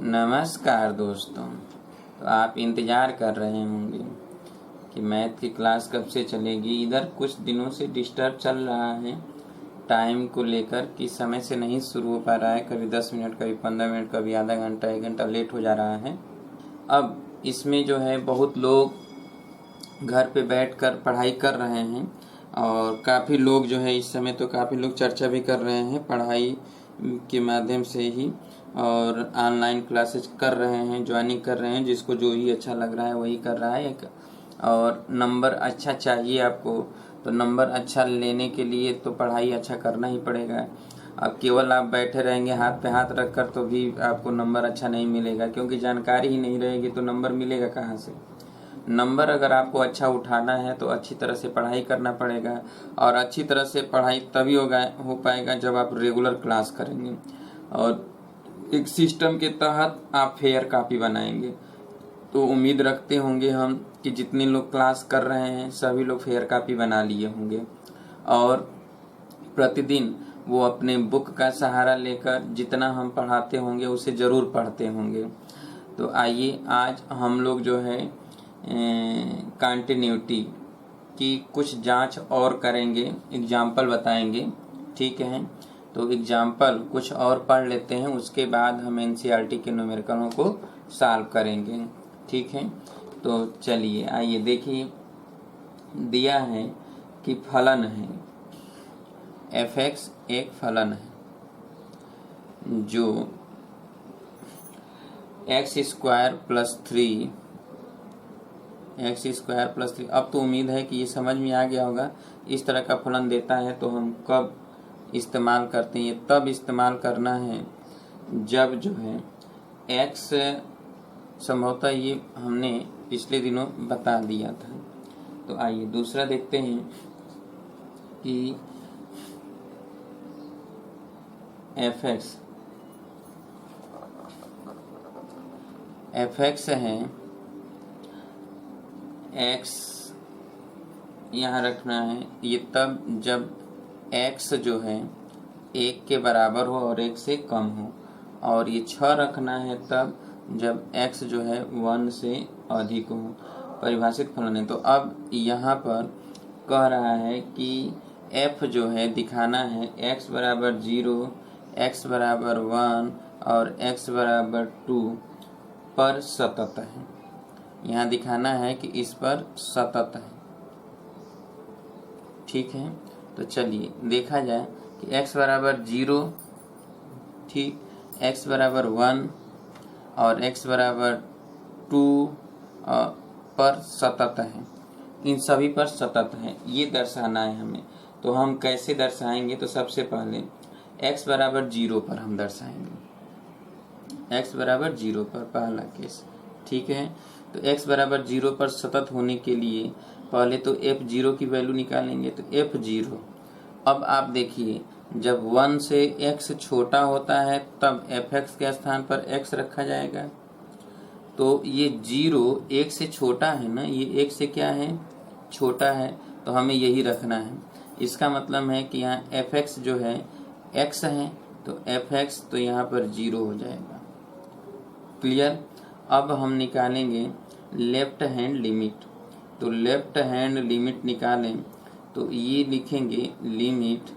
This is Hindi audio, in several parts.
नमस्कार दोस्तों। तो आप इंतज़ार कर रहे होंगे कि मैथ की क्लास कब से चलेगी। इधर कुछ दिनों से डिस्टर्ब चल रहा है टाइम को लेकर कि समय से नहीं शुरू हो पा रहा है। कभी 10 मिनट, कभी 15 मिनट, कभी आधा घंटा, 1 घंटा लेट हो जा रहा है। अब इसमें जो है बहुत लोग घर पे बैठकर पढ़ाई कर रहे हैं और काफ़ी लोग जो है इस समय तो काफ़ी लोग चर्चा भी कर रहे हैं पढ़ाई के माध्यम से ही, और ऑनलाइन क्लासेस कर रहे हैं, ज्वाइनिंग कर रहे हैं। जिसको जो ही अच्छा लग रहा है वही कर रहा है। और नंबर अच्छा चाहिए आपको, तो नंबर अच्छा लेने के लिए तो पढ़ाई अच्छा करना ही पड़ेगा। अब केवल आप बैठे रहेंगे हाथ पे हाथ रख कर तो भी आपको नंबर अच्छा नहीं मिलेगा, क्योंकि जानकारी ही नहीं रहेगी तो नंबर मिलेगा कहाँ से। नंबर अगर आपको अच्छा उठाना है तो अच्छी तरह से पढ़ाई करना पड़ेगा, और अच्छी तरह से पढ़ाई तभी हो पाएगा जब आप रेगुलर क्लास करेंगे और एक सिस्टम के तहत आप फेयर कॉपी बनाएंगे। तो उम्मीद रखते होंगे हम कि जितने लोग क्लास कर रहे हैं सभी लोग फेयर कॉपी बना लिए होंगे और प्रतिदिन वो अपने बुक का सहारा लेकर जितना हम पढ़ाते होंगे उसे ज़रूर पढ़ते होंगे। तो आइए आज हम लोग जो है कंटिन्यूटी की कुछ जांच और करेंगे, एग्जाम्पल बताएंगे। ठीक है, तो एग्जाम्पल कुछ और पढ़ लेते हैं, उसके बाद हम एनसीईआरटी के न्यूमेरिकलों को सॉल्व करेंगे। ठीक है, तो चलिए आइए देखिए। दिया है कि फलन है fx एक फलन है जो x² + 3। अब तो उम्मीद है कि ये समझ में आ गया होगा। इस तरह का फलन देता है तो हम कब इस्तेमाल करते हैं। ये तब इस्तेमाल करना है जब जो है x, संभवतः ये हमने पिछले दिनों बता दिया था। तो आइए दूसरा देखते हैं कि fx है, x यहाँ रखना है। ये तब जब x जो है 1 के बराबर हो और 1 से कम हो, और ये 6 रखना है तब जब x जो है 1 से अधिक हो। परिभाषित फलन है। तो अब यहाँ पर कह रहा है कि f जो है दिखाना है x बराबर 0, x बराबर 1 और x बराबर 2 पर सतत है। यहाँ दिखाना है कि इस पर सतत है। ठीक है, तो चलिए देखा जाए कि x बराबर 0, ठीक, x बराबर 1 और x बराबर 2 पर सतत है। इन सभी पर सतत है, ये दर्शाना है हमें। तो हम कैसे दर्शाएंगे? तो सबसे पहले x बराबर 0 पर हम दर्शाएंगे। x बराबर 0 पर पहला केस। ठीक है, तो x बराबर 0 पर सतत होने के लिए पहले तो f0 की वैल्यू निकालेंगे। तो f0, अब आप देखिए जब 1 से x छोटा होता है तब fx के स्थान पर x रखा जाएगा। तो ये 0 1 से छोटा है ना, ये 1 से क्या है, छोटा है, तो हमें यही रखना है। इसका मतलब है कि यहाँ fx जो है x है, तो fx तो यहाँ पर 0 हो जाएगा। क्लियर। अब हम निकालेंगे लेफ्ट हैंड लिमिट। तो लेफ्ट हैंड लिमिट निकालें तो ये लिखेंगे लिमिट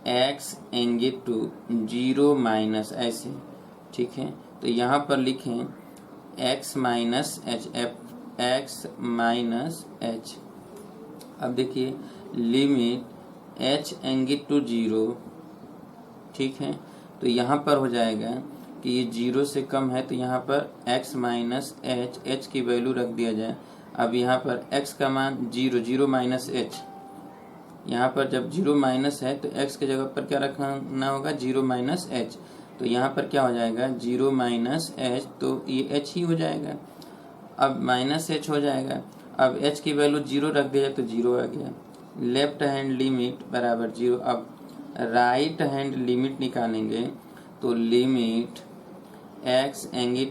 x → 0 माइनस ऐसे। ठीक है, तो यहाँ पर लिखें x माइनस h। अब देखिए लिमिट h → 0। ठीक है, तो यहाँ पर हो जाएगा कि ये 0 से कम है, तो यहाँ पर x माइनस h की वैल्यू रख दिया जाए। अब यहाँ पर x का मान 0 माइनस h, यहाँ पर जब 0 माइनस है तो x के जगह पर क्या रखना होगा, 0 माइनस h। तो यहाँ पर क्या हो जाएगा, 0 माइनस h, तो ये h ही हो जाएगा। अब माइनस h हो जाएगा। अब h की वैल्यू 0 रख दिया तो 0 आ गया। लेफ्ट हैंड लिमिट बराबर 0। अब राइट हैंड लिमिट निकालेंगे तो लिमिट x →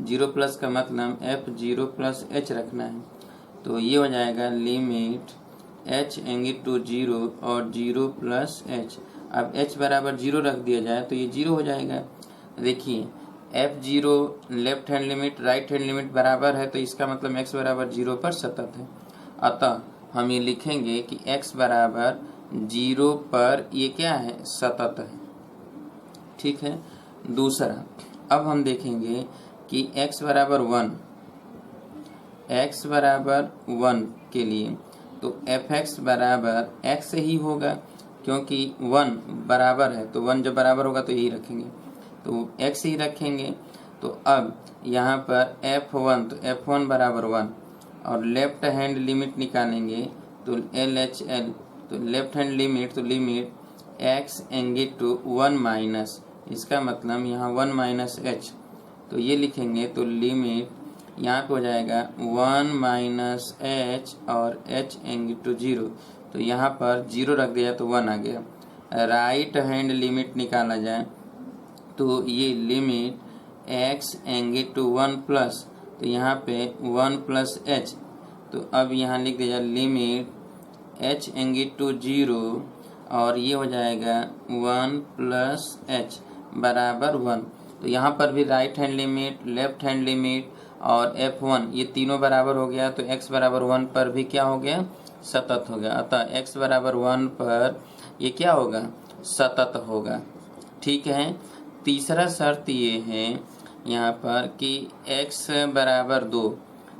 0 प्लस का मतलब f0 प्लस h रखना है। तो ये हो जाएगा लिमिट h → 0 और 0 प्लस h। अब h बराबर 0 रख दिया जाए तो ये 0 हो जाएगा। देखिए f0 left hand limit right hand limit बराबर है, तो इसका मतलब x बराबर 0 पर सतत है। अतः हम ये लिखेंगे कि x बराबर 0 पर ये क्या है, सतत है। ठीक है। दूसरा, अब हम देखेंगे कि x बराबर 1 के लिए तो fx बराबर x ही होगा, क्योंकि 1 बराबर है, तो 1 जब बराबर होगा तो यही रखेंगे, तो x ही रखेंगे। तो अब यहाँ पर f1, तो f1 बराबर 1 और लेफ्ट हैंड लिमिट निकालेंगे तो LHL, तो लेफ्ट हैंड लिमिट, तो लिमिट x एंगे टू 1 माइनस, इसका मतलब यहाँ 1 माइनस h, तो ये लिखेंगे तो लिमिट यहाँ पे हो जाएगा 1 माइनस एच और h एंगे टू 0, तो यहाँ पर 0 रख दिया तो 1 आ गया। राइट हैंड लिमिट निकाला जाए तो ये लिमिट x एंगे टू 1 प्लस, तो यहाँ पे 1 प्लस h, तो अब यहाँ लिख दिया लिमिट h एंगे टू 0 और ये हो जाएगा 1 प्लस h बराबर 1। तो यहाँ पर भी right hand limit, left hand limit और f1 ये तीनों बराबर हो गया, तो x बराबर 1 पर भी क्या हो गया, सतत हो गया। अतः x बराबर 1 पर ये क्या होगा, सतत होगा। ठीक है। तीसरा शर्त ये है यहाँ पर कि x बराबर 2,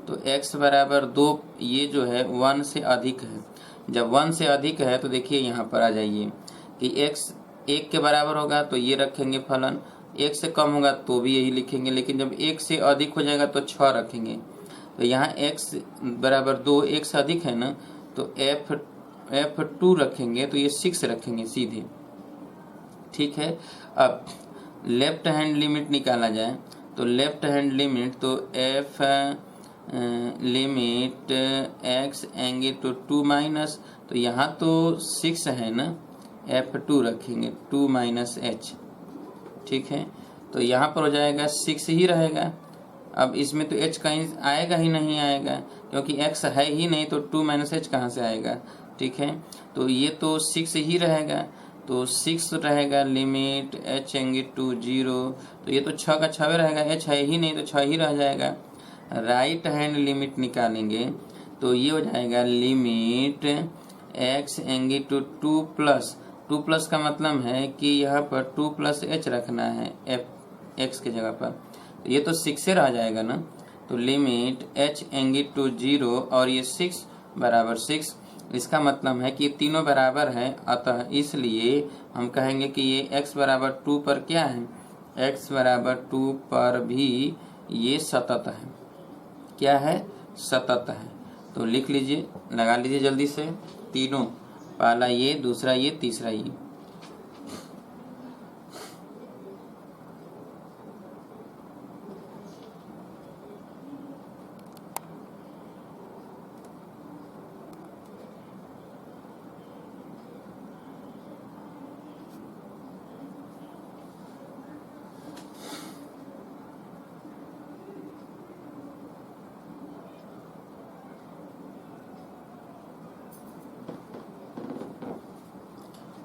तो x बराबर 2 ये जो है 1 से अधिक है। जब 1 से अधिक है तो देखिए यहाँ पर आ जाइए कि x 1 के बराबर होगा तो ये रखेंगे फलन, 1 से कम होगा तो भी यही लिखेंगे, लेकिन जब 1 से अधिक हो जाएगा तो 6 रखेंगे। तो यहाँ x बराबर 2 1 से अधिक है ना, तो f2 रखेंगे, तो ये 6 रखेंगे सीधे। ठीक है। अब लेफ्ट हैंड लिमिट निकाला जाए तो लेफ्ट हैंड लिमिट, तो f लिमिट x एंगे टू 2 माइनस, तो यहाँ तो 6 है ना, f2 रखेंगे 2 माइनस h। ठीक है। तो यहाँ पर हो जाएगा 6 ही रहेगा। अब इसमें तो h कहीं आएगा ही नहीं आएगा, क्योंकि x है ही नहीं, तो 2 माइनस h कहाँ से आएगा। ठीक है। तो ये तो 6 ही रहेगा, तो 6 रहेगा लिमिट h एंगे टू 0, तो ये तो 6 का 6 रहेगा, h है ही नहीं तो 6 ही रह जाएगा। राइट हैंड लिमिट निकालेंगे तो ये हो जाएगा लिमिट x एंगे टू 2 प्लस, 2 प्लस का मतलब है कि यहाँ पर 2 प्लस h रखना है x के जगह पर, तो ये तो 6 से रह जाएगा ना, तो लिमिट h एंगे टू 0 और ये 6 बराबर 6, इसका मतलब है कि तीनों बराबर हैं। अतः इसलिए हम कहेंगे कि ये x बराबर 2 पर क्या है, x बराबर 2 पर भी ये सतत है। क्या है, सतत है। तो लिख लीजिए, लगा लीजिए जल्दी से तीनों, पहला ये, दूसरा ये, तीसरा ये।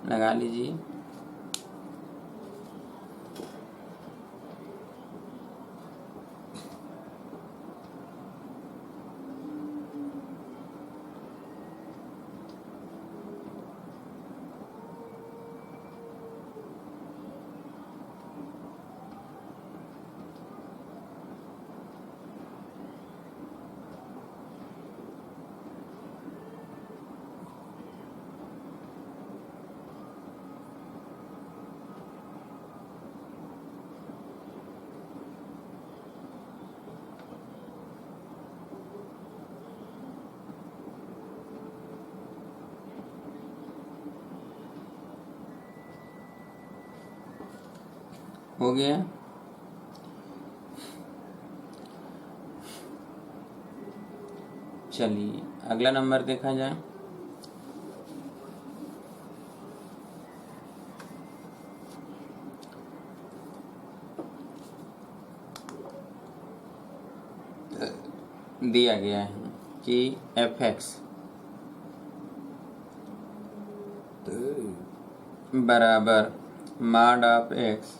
लगा लीजिए। हो गया। चलिए अगला नंबर देखा जाए। दिया गया है कि fx बराबर मॉड ऑफ x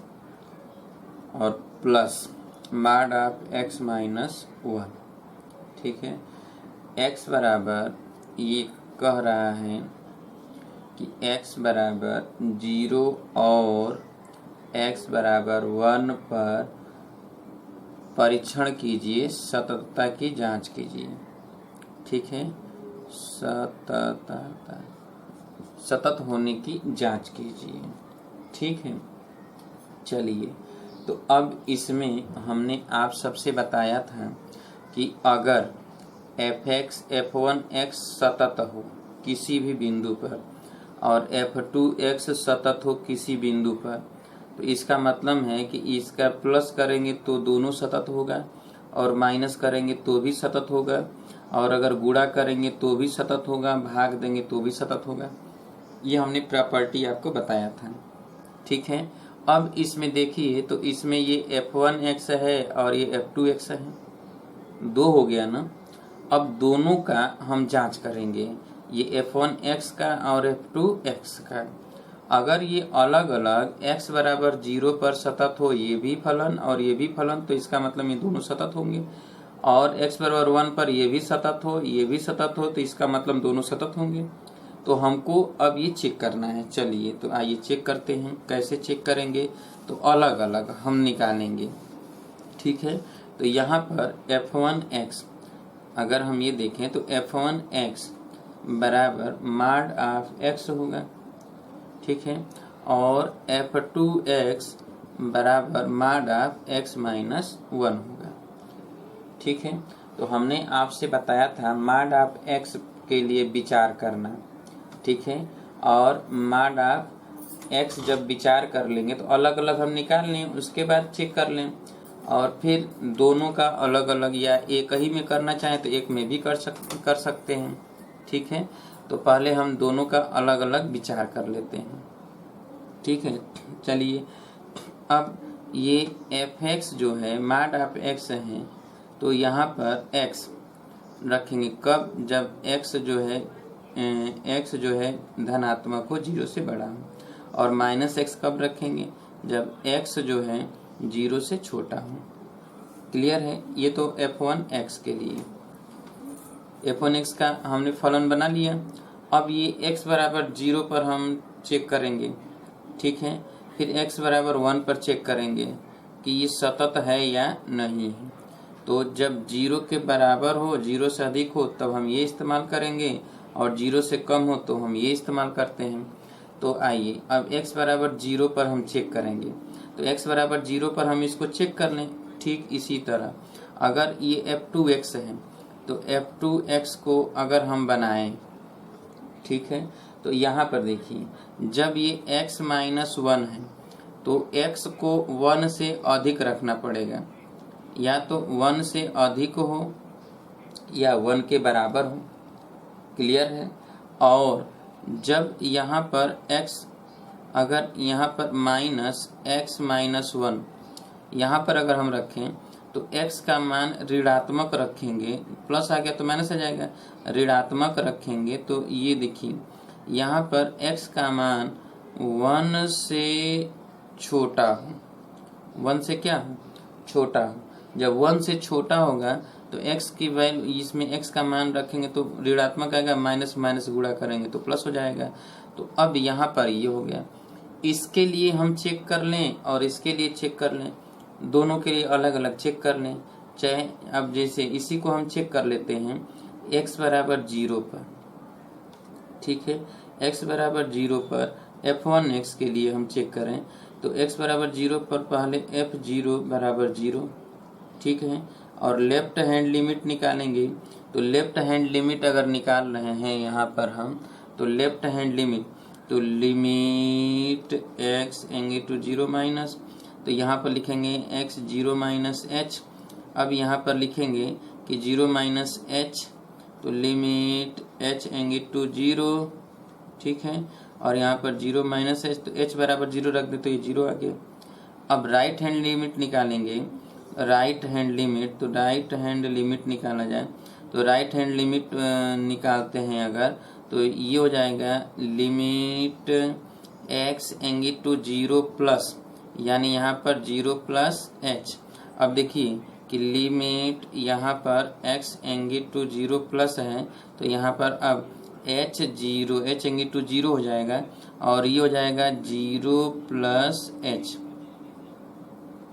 और plus mod of x minus 1। ठीक है, x बराबर ये कह रहा है कि x बराबर 0 और x बराबर 1 पर परीक्षण कीजिए, सततता की जांच कीजिए। ठीक है, सतत होने की जांच कीजिए। ठीक है, चलिए, तो अब इसमें हमने आप सबसे बताया था कि अगर f(x) f(1x) सतत हो किसी भी बिंदु पर और f(2x) सतत हो किसी बिंदु पर, तो इसका मतलब है कि इसका प्लस करेंगे तो दोनों सतत होगा और माइनस करेंगे तो भी सतत होगा, और अगर गुणा करेंगे तो भी सतत होगा, भाग देंगे तो भी सतत होगा। ये हमने प्रॉपर्टी आपको बताया था। ठीक है, अब इसमें देखिए, तो इसमें ये f(1x) है और ये f(2x) है, दो हो गया ना। अब दोनों का हम जांच करेंगे, ये f(1x) का और f(2x) का। अगर ये अलग अलग x बराबर 0 पर सतत हो, ये भी फलन और ये भी फलन, तो इसका मतलब ये दोनों सतत होंगे। और x बराबर 1 पर ये भी सतत हो, ये भी सतत हो, तो इसका मतलब दोनों सतत होंगे। तो हमको अब ये चेक करना है। चलिए, तो आइए चेक करते हैं। कैसे चेक करेंगे? तो अलग अलग हम निकालेंगे। ठीक है, तो यहाँ पर f(1x) अगर हम ये देखें तो f(1x) बराबर मॉड ऑफ x होगा। ठीक है, और f(2x) बराबर मॉड ऑफ x माइनस 1 होगा। ठीक है, तो हमने आपसे बताया था मॉड ऑफ x के लिए विचार करना। ठीक है, और मॉड ऑफ x जब विचार कर लेंगे तो अलग अलग हम निकाल लें, उसके बाद चेक कर लें, और फिर दोनों का अलग अलग या एक ही में करना चाहें तो एक में भी कर सकते हैं। ठीक है, तो पहले हम दोनों का अलग अलग विचार कर लेते हैं। ठीक है, चलिए, अब ये f(x) जो है मॉड ऑफ x है, तो यहाँ पर x रखेंगे कब? जब x जो है धनात्मक हो, 0 से बड़ा हो, और माइनस x कब रखेंगे? जब x जो है 0 से छोटा हो। क्लियर है? ये तो f(1x) के लिए। f(1x) का हमने फलन बना लिया। अब ये x बराबर 0 पर हम चेक करेंगे। ठीक है, फिर x बराबर 1 पर चेक करेंगे कि ये सतत है या नहीं है। तो जब 0 के बराबर हो, 0 से अधिक हो, तब हम ये इस्तेमाल करेंगे, और 0 से कम हो तो हम ये इस्तेमाल करते हैं। तो आइए अब x बराबर 0 पर हम चेक करेंगे। तो x बराबर 0 पर हम इसको चेक कर लें। ठीक इसी तरह अगर ये f(2x) है, तो f(2x) को अगर हम बनाएं, ठीक है, तो यहाँ पर देखिए, जब ये x माइनस 1 है तो x को 1 से अधिक रखना पड़ेगा, या तो 1 से अधिक हो या 1 के बराबर हो। क्लियर है? और जब यहाँ पर x, अगर यहाँ पर माइनस x माइनस 1 यहाँ पर अगर हम रखें तो x का मान ऋणात्मक रखेंगे, प्लस आ गया तो माइनस आ जाएगा, ऋणात्मक रखेंगे तो ये देखिए यहाँ पर x का मान 1 से छोटा हो। 1 से क्या हो? छोटा हो। जब 1 से छोटा होगा तो x की वैल्यू, इसमें x का मान रखेंगे तो ऋणात्मक आएगा, माइनस माइनस गुणा करेंगे तो प्लस हो जाएगा। तो अब यहाँ पर ये हो गया। इसके लिए हम चेक कर लें और इसके लिए चेक कर लें, दोनों के लिए अलग अलग चेक कर लें। चाहे अब जैसे इसी को हम चेक कर लेते हैं x बराबर 0 पर। ठीक है, x बराबर 0 पर f(1x) के लिए हम चेक करें तो x बराबर 0 पर पहले f(0) बराबर 0। ठीक है, और लेफ्ट हैंड लिमिट निकालेंगे। तो लेफ्ट हैंड लिमिट अगर निकाल रहे हैं यहाँ पर हम, तो लेफ्ट हैंड लिमिट, तो लिमिट x एंगे टू 0 माइनस, तो यहाँ पर लिखेंगे x 0 माइनस h। अब यहाँ पर लिखेंगे कि 0 माइनस h, तो लिमिट h एंगे टू 0। ठीक है, और यहाँ पर 0 माइनस h, तो h बराबर 0 रख दे तो ये 0 आ गया। अब राइट हैंड लिमिट निकालेंगे। राइट हैंड लिमिट, तो राइट हैंड लिमिट निकाला जाए तो राइट हैंड लिमिट निकालते हैं अगर, तो ये हो जाएगा लिमिट x एंगे टू 0 प्लस, यानी यहाँ पर 0 प्लस एच। अब देखिए कि लिमिट यहाँ पर x एंगी टू 0 प्लस है, तो यहाँ पर अब h एंगी टू 0 हो जाएगा और ये हो जाएगा 0 प्लस एच।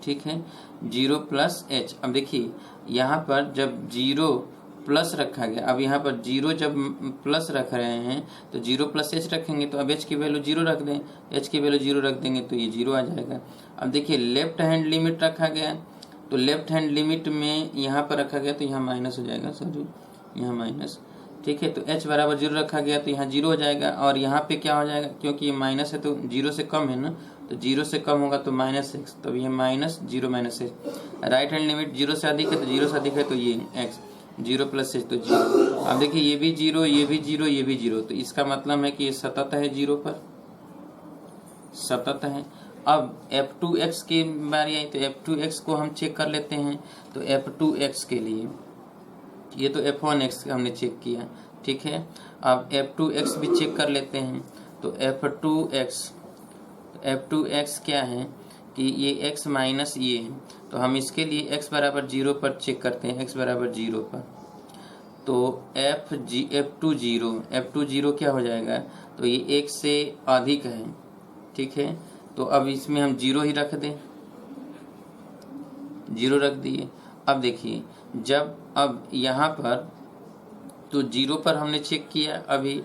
ठीक है, 0 प्लस एच। अब देखिए यहाँ पर जब 0 प्लस रखा गया, अब यहाँ पर 0 जब प्लस रख रहे हैं तो 0 प्लस एच रखेंगे, तो अब एच की वैल्यू 0 रख दें, एच की वैल्यू 0 रख देंगे तो ये 0 आ जाएगा। अब देखिए लेफ्ट हैंड लिमिट रखा गया, तो लेफ्ट हैंड लिमिट में यहाँ पर रखा गया तो यहाँ माइनस हो जाएगा, सॉरी यहाँ माइनस। ठीक है, तो h बराबर 0 रखा गया तो यहाँ 0 हो जाएगा और यहाँ पे क्या हो जाएगा, क्योंकि ये माइनस है तो 0 से कम है ना, तो 0 से कम होगा तो -x, तो ये -0 -x। राइट हैंड लिमिट 0 से अधिक है तो 0 से अधिक है तो ये x, 0 प्लस h तो 0। अब देखिए ये भी 0, ये भी 0, ये भी 0, तो इसका मतलब है कि ये सतत है 0 पर, सतत है। अब f2x की बारी आई तो f2x को हम चेक कर लेते हैं। तो f2x के लिए ये तो f1x हमने चेक किया, ठीक है। अब f2x भी चेक कर लेते हैं। तो f2x क्या है कि ये x माइनस ये है, तो हम इसके लिए x बराबर 0 पर चेक करते हैं, x बराबर 0 पर। तो f2 क्या हो जाएगा, तो ये 1 से अधिक है, ठीक है। तो अब इसमें हम 0 ही रख दें, 0 रख दिए। अब देखिए जब अब यहाँ पर तो 0 पर हमने चेक किया अभी,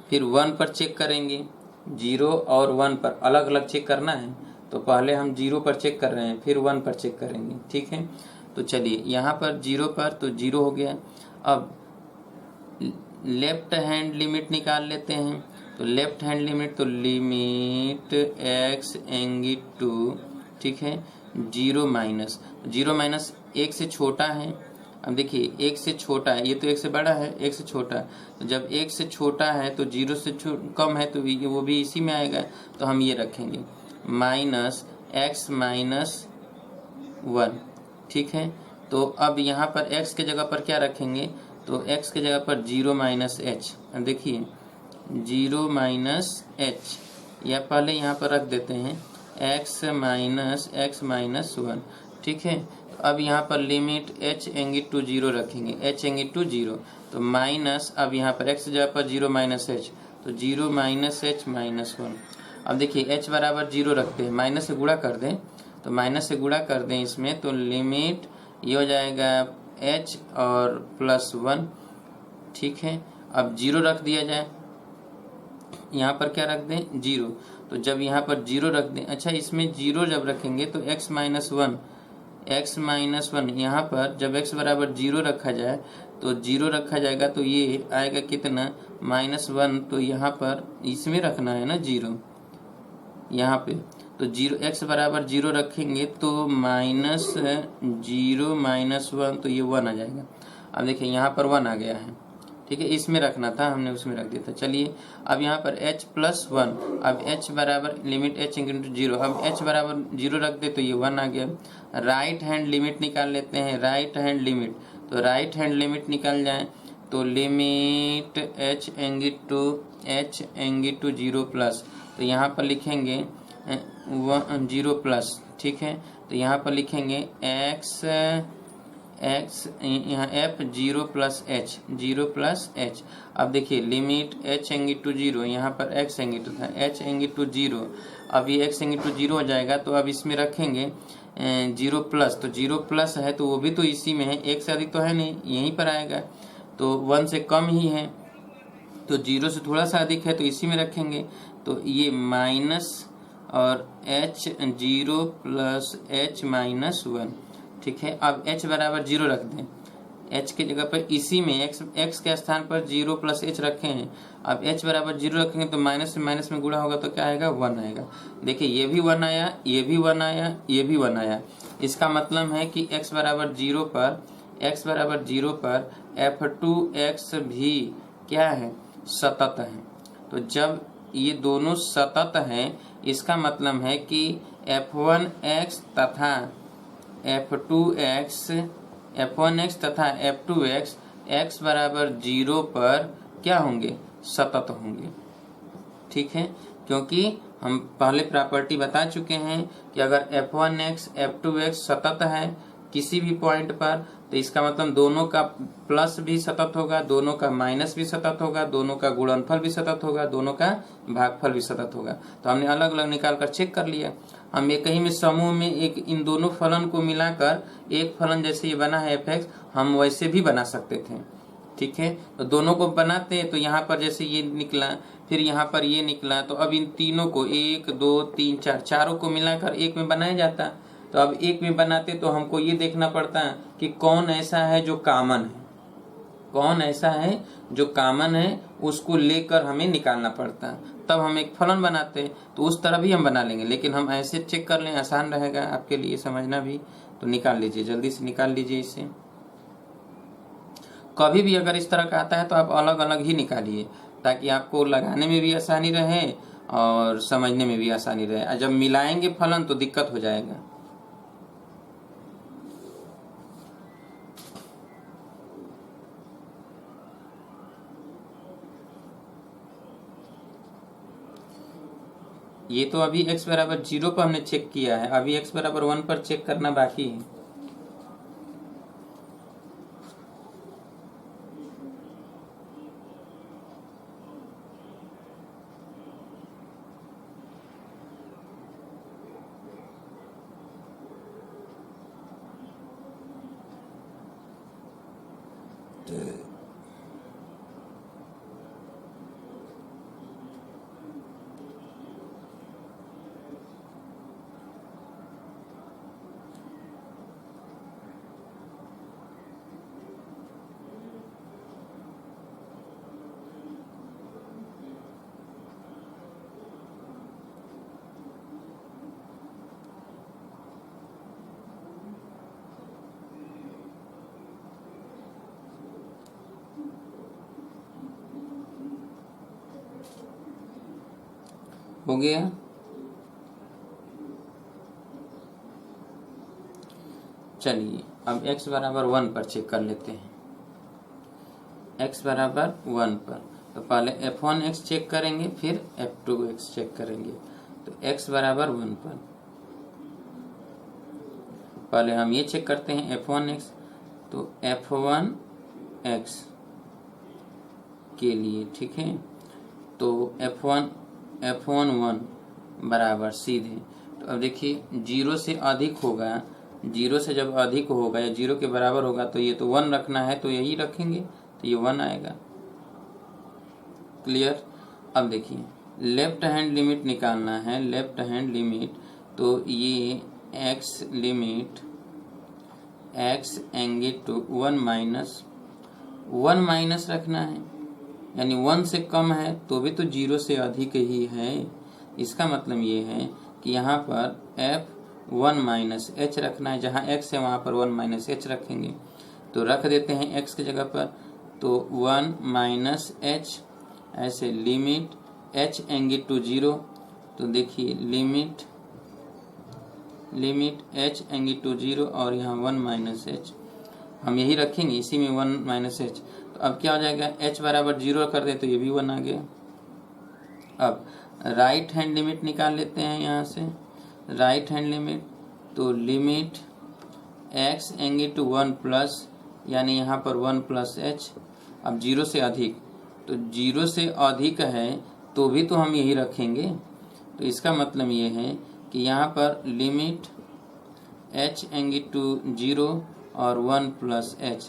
फिर 1 पर चेक करेंगे। 0 और 1 पर अलग अलग चेक करना है, तो पहले हम 0 पर चेक कर रहे हैं, फिर 1 पर चेक करेंगे, ठीक है। तो चलिए यहाँ पर 0 पर तो 0 हो गया। अब लेफ्ट हैंड लिमिट निकाल लेते हैं। तो लेफ्ट हैंड लिमिट तो लिमिट x एंगी टू, ठीक है, 0 माइनस 1 से छोटा है। अब देखिए 1 से छोटा है, ये तो 1 से बड़ा है, 1 से छोटा। तो जब 1 से छोटा है तो 0 से कम है, तो वो भी इसी में आएगा, तो हम ये रखेंगे -x -1, ठीक है। तो अब यहाँ पर x के जगह पर क्या रखेंगे, तो x के जगह पर 0 -h। देखिए 0 -h, या पहले यहाँ पर रख देते हैं x -1, ठीक है। तो अब यहाँ पर लिमिट h एंगी टू 0 रखेंगे, h एंगी टू 0, तो माइनस, अब यहाँ पर x जगह पर 0 -h, तो 0 -h -1। अब देखिए h बराबर 0 रखते हैं, माइनस से गुणा कर दें, तो माइनस से गुणा कर दें इसमें, तो लिमिट ये हो जाएगा h और +1, ठीक है। अब 0 रख दिया जाए, यहाँ पर क्या रख दें 0, तो जब यहाँ पर 0 रख दें, अच्छा इसमें 0 जब रखेंगे तो x -1 यहाँ पर जब x बराबर 0 रखा जाए तो 0 रखा जाएगा, तो ये आएगा कितना -1, तो यहाँ पर इसमें रखना है ना 0, यहाँ पे तो 0 x बराबर 0 रखेंगे तो -0 -1, तो ये 1 आ जाएगा। अब देखिए यहाँ पर 1 आ गया है, ठीक है, इसमें रखना था, हमने उसमें रख दिया था। चलिए अब यहाँ पर h+1, अब h बराबर लिमिट h इंटू 0, अब h बराबर 0 रख दे तो ये 1 आ गया। राइट हैंड लिमिट निकाल लेते हैं, राइट हैंड लिमिट, तो राइट हैंड लिमिट निकल जाए तो लिमिट h एंगी टू 0 प्लस, तो यहाँ पर लिखेंगे 0 प्लस, ठीक है। तो यहाँ पर लिखेंगे x यहाँ f 0 प्लस h। अब देखिए लिमिट h एंगी टू 0, यहाँ पर x एंगी टू था, h एंगी टू 0, अब ये x एंगी टू 0 हो जाएगा, तो अब इसमें रखेंगे 0 प्लस, तो 0 प्लस है तो वो भी तो इसी में है, 1 से अधिक तो है नहीं, यहीं पर आएगा, तो 1 से कम ही है, तो 0 से थोड़ा सा अधिक है तो इसी में रखेंगे, तो ये माइनस और h 0 प्लस h -1, ठीक है। अब h बराबर 0 रख दें, h की जगह पर इसी में x के स्थान पर 0 प्लस h रखे हैं। अब h बराबर 0 रखेंगे तो माइनस से माइनस में गुणा होगा तो क्या आएगा 1 आएगा। देखिए ये भी 1 आया, ये भी 1 आया, ये भी 1 आया। इसका मतलब है कि x बराबर 0 पर f2x भी क्या है, सतत है। तो जब ये दोनों सतत हैं, इसका मतलब है कि f1x तथा f1x तथा f2x x बराबर 0 पर क्या होंगे, सतत होंगे, ठीक है, क्योंकि हम पहले प्रॉपर्टी बता चुके हैं कि अगर f1x f2x सतत है किसी भी पॉइंट पर, तो इसका मतलब दोनों का प्लस भी सतत होगा, दोनों का माइनस भी सतत होगा, दोनों का गुणनफल भी सतत होगा, दोनों का भागफल भी सतत होगा। तो हमने अलग अलग निकाल कर चेक कर लिया। हम एक ही में समूह में एक इन दोनों फलन को मिलाकर एक फलन जैसे ये बना है fx, हम वैसे भी बना सकते थे। ठीक है, तो दोनों को बनाते हैं तो यहाँ पर जैसे ये निकला, फिर यहाँ पर ये निकला, तो अब इन तीनों को 1 2 3 4 चारों को मिलाकर एक में बनाया जाता। तो अब एक में बनाते तो हमको ये देखना पड़ता कि कौन ऐसा है जो कॉमन है, कौन ऐसा है जो कॉमन है, उसको लेकर हमें निकालना पड़ता, तब हम एक फलन बनाते। तो उस तरह भी हम बना लेंगे, लेकिन हम ऐसे चेक कर लें, आसान रहेगा आपके लिए समझना भी। तो निकाल लीजिए, जल्दी से निकाल लीजिए इसे। कभी भी अगर इस तरह का आता है तो आप अलग अलग ही निकालिए, ताकि आपको लगाने में भी आसानी रहे और समझने में भी आसानी रहे। जब मिलाएंगे फलन तो दिक्कत हो जाएगा। ये तो अभी x बराबर 0 पर हमने चेक किया है, अभी x बराबर 1 पर चेक करना बाकी है। हो गया। चलिए अब x बराबर 1 पर चेक कर लेते हैं। x बराबर 1 पर तो पहले f1x चेक करेंगे, फिर f2x चेक करेंगे। तो x बराबर 1 पर पहले हम ये चेक करते हैं f1x। तो f1x के लिए, ठीक है, तो f1 बराबर सीधे, तो अब देखिए 0 से अधिक होगा, 0 से जब अधिक होगा या 0 के बराबर होगा तो ये तो 1 रखना है, तो यही रखेंगे, तो ये 1 आएगा। क्लियर। अब देखिए लेफ्ट हैंड लिमिट निकालना है, लेफ्ट हैंड लिमिट, तो ये x लिमिट x एंगे टू 1 माइनस रखना है, यानी 1 से कम है तो भी तो 0 से अधिक ही है। इसका मतलब ये है कि यहाँ पर f1 माइनस h रखना है, जहाँ x है वहाँ पर 1 माइनस h रखेंगे। तो रख देते हैं x की जगह पर, तो 1 माइनस h, ऐसे लिमिट h एंगे टू 0। तो देखिए लिमिट h एंगे टू 0 और यहाँ 1 माइनस h हम यही रखेंगे, इसी में 1 माइनस h। तो अब क्या हो जाएगा, h बराबर 0 कर दे तो ये भी 1 आ गया। अब राइट हैंड लिमिट निकाल लेते हैं यहाँ से, राइट हैंड लिमिट, तो लिमिट x एंगे टू 1 प्लस, यानी यहाँ पर 1 प्लस h। अब 0 से अधिक, तो 0 से अधिक है तो भी तो हम यही रखेंगे। तो इसका मतलब ये है कि यहाँ पर लिमिट h एंगे टू 0 और 1 प्लस h,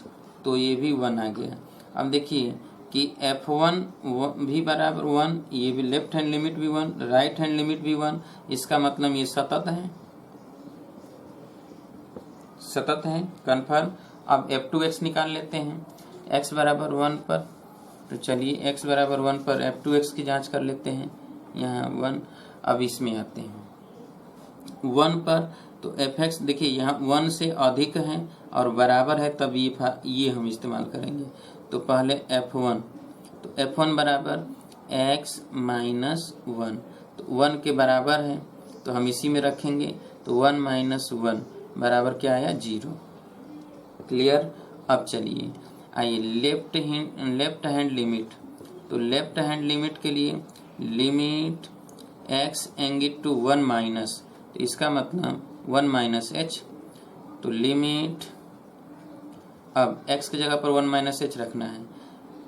तो ये भी 1 आ गया। अब देखिए कि f1 भी बराबर 1, ये भी लेफ्ट हैंड लिमिट भी 1, राइट हैंड लिमिट भी 1, इसका मतलब ये सतत है, सतत है, कन्फर्म। अब f2x निकाल लेते हैं, x बराबर 1 पर, तो चलिए x बराबर 1 पर f2x की जांच कर लेते हैं, यहाँ 1। अब इसमें आते हैं 1 पर, तो fx देखिए यहाँ 1 से अधिक है और बराबर है, तब ये हम इस्तेमाल करेंगे। तो पहले f1, तो f1 बराबर x माइनस 1, तो 1 के बराबर है तो हम इसी में रखेंगे, तो 1 माइनस 1 बराबर क्या आया, 0। क्लियर। अब चलिए आइए लेफ्ट हैंड लिमिट, तो लेफ्ट हैंड लिमिट के लिए लिमिट x एंगे टू 1 माइनस, तो इसका मतलब 1 माइनस एच, तो लिमिट, अब x की जगह पर 1 माइनस एच रखना है,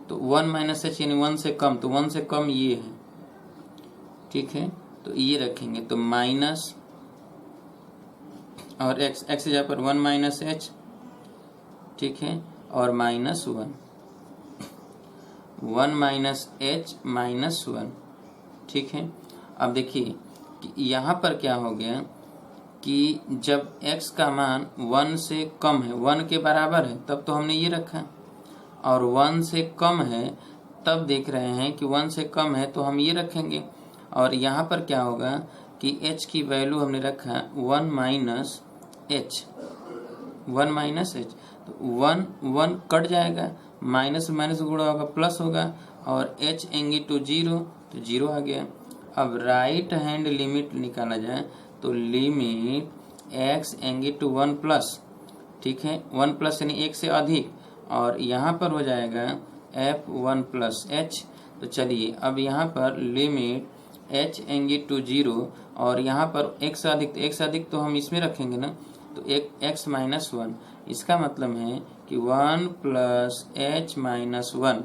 तो 1 माइनस एच यानी 1 से कम, तो 1 से कम ये है, ठीक है, तो ये रखेंगे, तो माइनस और x की जगह पर 1 माइनस एच, ठीक है, और माइनस 1 माइनस एच माइनस 1, ठीक है। अब देखिए कि यहाँ पर क्या हो गया कि जब x का मान 1 से कम है, 1 के बराबर है, तब तो हमने ये रखा, और 1 से कम है तब देख रहे हैं कि 1 से कम है तो हम ये रखेंगे। और यहाँ पर क्या होगा कि h की वैल्यू हमने रखा 1 माइनस एच, 1 माइनस एच, तो 1 कट जाएगा, माइनस माइनस गुणा होगा प्लस होगा, और h एंगे टू 0, तो 0 आ गया। अब राइट हैंड लिमिट निकाला जाए तो लिमिट x एंगे टू 1 प्लस, ठीक है, 1 प्लस यानी 1 से अधिक, और यहाँ पर हो जाएगा f1 प्लस h। तो चलिए अब यहाँ पर लिमिट h एंगे टू 0, और यहाँ पर x से अधिक, तो x से अधिक तो हम इसमें रखेंगे ना, तो एक x माइनस 1, इसका मतलब है कि 1 प्लस h माइनस 1,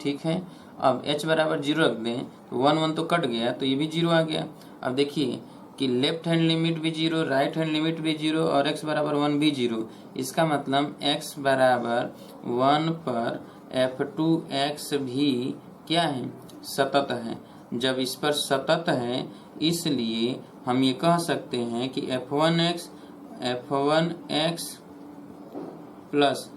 ठीक है। अब h बराबर 0 रख दें तो 1 तो कट गया, तो ये भी 0 आ गया। अब देखिए कि लेफ्ट हैंड लिमिट भी 0, राइट हैंड लिमिट भी 0, और x बराबर 1 भी 0, इसका मतलब x बराबर 1 पर f2x भी क्या है, सतत है। जब इस पर सतत है इसलिए हम ये कह सकते हैं कि f1x प्लस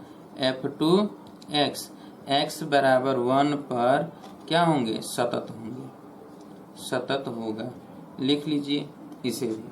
f2x x बराबर 1 पर क्या होंगे, सतत होंगे, सतत होगा। लिख लीजिए इसे भी।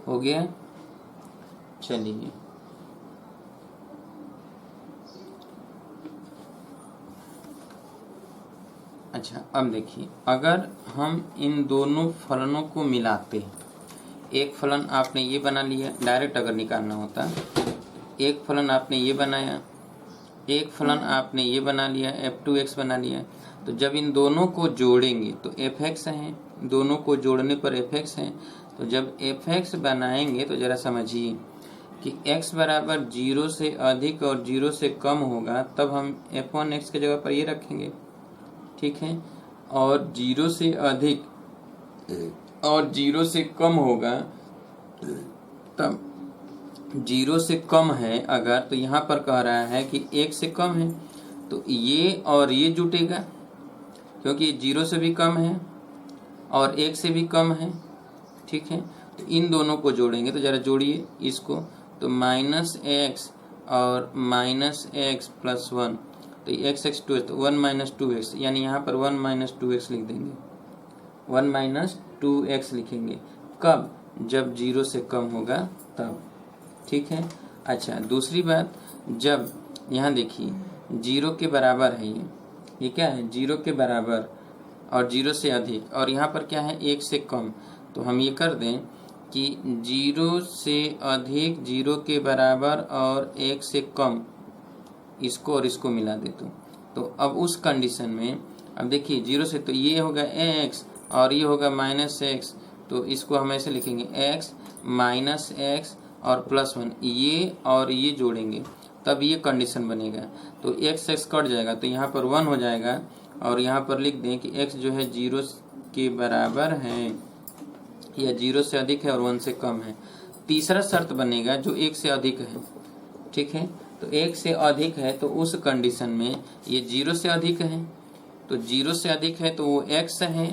हो गया, चलिए अच्छा अब देखिए, अगर हम इन दोनों फलनों को मिलाते हैं, एक फलन आपने ये बना लिया, डायरेक्ट अगर निकालना होता, एक फलन आपने ये बनाया, एक फलन आपने ये बना लिया, f2x बना लिया, तो जब इन दोनों को जोड़ेंगे तो fx है, दोनों को जोड़ने पर fx है, तो जब fx बनाएंगे तो जरा समझिए कि x बराबर 0 से अधिक और 0 से कम होगा, तब हम f1x की जगह पर ये रखेंगे, ठीक है, और 0 से अधिक और 0 से कम होगा, तब 0 से कम है अगर, तो यहाँ पर कह रहा है कि 1 से कम है, तो ये और ये जुटेगा, क्योंकि 0 से भी कम है और 1 से भी कम है, ठीक है। तो इन दोनों को जोड़ेंगे, तो जरा जोड़िए इसको, तो माइनस एक्स और माइनस एक्स प्लस वन, तो एक्स एक्स टू एक्स, तो वन माइनस टू एक्स, यानी यहाँ पर वन माइनस टू एक्स लिख देंगे, वन माइनस टू एक्स लिखेंगे। कब? जब जीरो से कम होगा तब। ठीक है। अच्छा, दूसरी बात, जब यहाँ देखिए जीरो के बराबर है, ये क्या है? जीरो के बराबर और जीरो से अधिक, और यहाँ पर क्या है? एक से कम। तो हम ये कर दें कि जीरो से अधिक, जीरो के बराबर और एक से कम, इसको और इसको मिला दे तो अब उस कंडीशन में, अब देखिए जीरो से तो ये होगा एक्स और ये होगा माइनस एक्स, तो इसको हम ऐसे लिखेंगे एक्स माइनस एक्स और प्लस वन, ये और ये जोड़ेंगे तब ये कंडीशन बनेगा। तो एक्स एक्स कट जाएगा तो यहाँ पर वन हो जाएगा, और यहाँ पर लिख दें कि एक्स जो है जीरो के बराबर है या जीरो से अधिक है और वन से कम है। तीसरा शर्त बनेगा जो एक से अधिक है। ठीक है, तो एक से अधिक है तो उस कंडीशन में ये जीरो से अधिक है, तो जीरो से अधिक है तो वो एक्स है,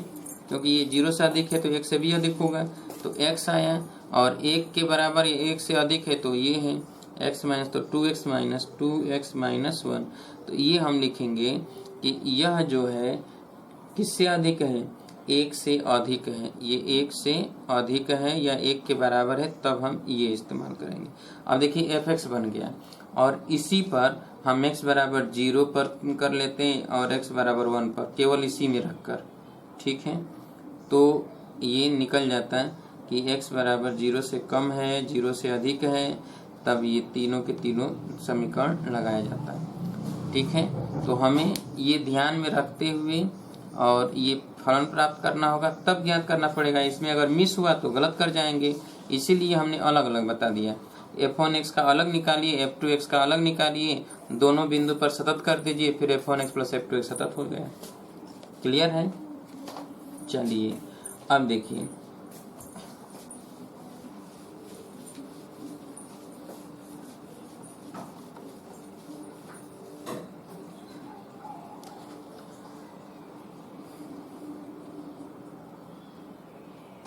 क्योंकि ये जीरो से अधिक है तो एक से भी अधिक होगा, तो एक्स आया। और एक के बराबर या एक से अधिक है तो ये है एक्स माइनस, तो टू एक्स माइनस वन। तो ये हम लिखेंगे कि यह जो है किससे अधिक है? एक से अधिक है। ये एक से अधिक है या एक के बराबर है, तब हम ये इस्तेमाल करेंगे। अब देखिए एफ एक्स बन गया, और इसी पर हम x बराबर जीरो पर कर लेते हैं और x बराबर वन पर, केवल इसी में रखकर। ठीक है, तो ये निकल जाता है कि x बराबर जीरो से कम है, जीरो से अधिक है, तब ये तीनों के तीनों समीकरण लगाया जाता है। ठीक है, तो हमें ये ध्यान में रखते हुए और ये फलन प्राप्त करना होगा, तब ज्ञात करना पड़ेगा। इसमें अगर मिस हुआ तो गलत कर जाएंगे, इसीलिए हमने अलग अलग बता दिया। f1x का अलग निकालिए, f2x का अलग निकालिए, दोनों बिंदु पर सतत कर दीजिए, फिर f1x प्लस f2x सतत हो गया। क्लियर है? चलिए अब देखिए,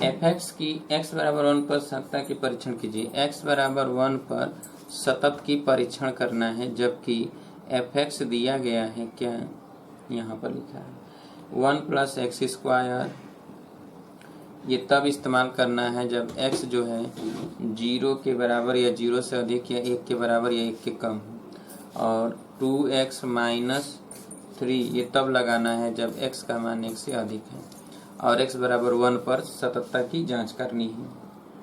fx की x बराबर वन पर सततता की परीक्षण कीजिए। x बराबर वन पर सतत की परीक्षण करना है, जबकि fx दिया गया है, क्या यहाँ पर लिखा है वन प्लस एक्स स्क्वायर। ये तब इस्तेमाल करना है जब x जो है जीरो के बराबर या जीरो से अधिक या एक के बराबर या एक के कम, और 2x माइनस 3 ये तब लगाना है जब x का मान एक से अधिक है, और x बराबर वन पर सततता की जांच करनी है।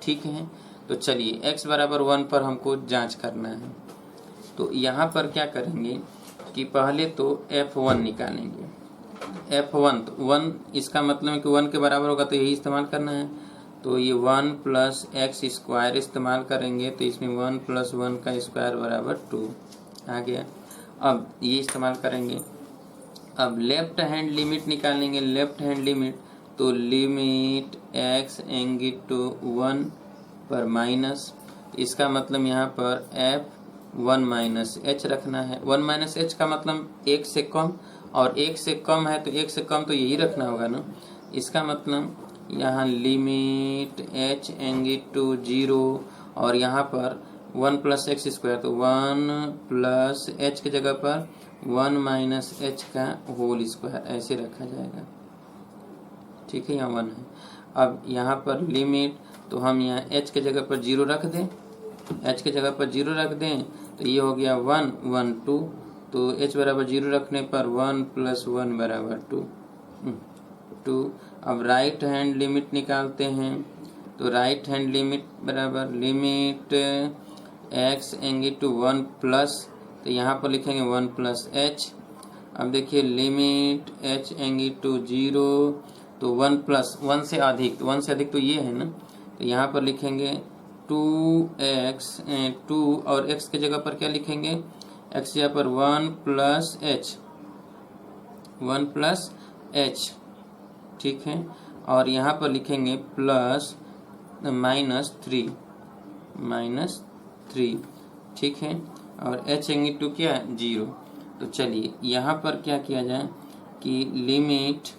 ठीक है, तो चलिए x बराबर वन पर हमको जांच करना है, तो यहाँ पर क्या करेंगे कि पहले तो f1 निकालेंगे। f1 तो वन, इसका मतलब है कि वन के बराबर होगा तो यही इस्तेमाल करना है, तो ये वन प्लस एक्स स्क्वायर इस्तेमाल करेंगे, तो इसमें वन प्लस वन का स्क्वायर बराबर 2 आ गया। अब ये इस्तेमाल करेंगे। अब लेफ्ट हैंड लिमिट निकालेंगे। लेफ्ट हैंड लिमिट, तो लिमिट x एंगी टू 1 पर माइनस, इसका मतलब यहाँ पर f1 माइनस एच रखना है। 1 माइनस एच का मतलब एक से कम, और एक से कम है तो एक से कम तो यही रखना होगा ना। इसका मतलब यहाँ लिमिट h एंगी टू 0, और यहाँ पर 1 प्लस एक्स स्क्वायर, तो 1 प्लस एच की जगह पर 1 माइनस एच का होल स्क्वायर ऐसे रखा जाएगा। ठीक है, यहाँ 1 है। अब यहाँ पर लिमिट, तो हम यहाँ h के जगह पर 0 रख दें, h के जगह पर 0 रख दें, तो ये हो गया 1 1 2, तो h बराबर 0 रखने पर 1 प्लस 1 बराबर 2। अब राइट हैंड लिमिट निकालते हैं, तो राइट हैंड लिमिट बराबर लिमिट x एंगी टू 1 प्लस, तो यहाँ पर लिखेंगे 1 प्लस h। अब देखिए लिमिट h एंगी टू 0, तो 1 प्लस 1 से अधिक, तो 1 से अधिक तो ये है ना, तो यहाँ पर लिखेंगे 2x 2, और x के जगह पर क्या लिखेंगे, x यहाँ पर 1 प्लस h। ठीक है, और यहाँ पर लिखेंगे प्लस माइनस 3। ठीक है, और h एंगी टू क्या है 0। तो चलिए यहाँ पर क्या किया जाए कि लिमिट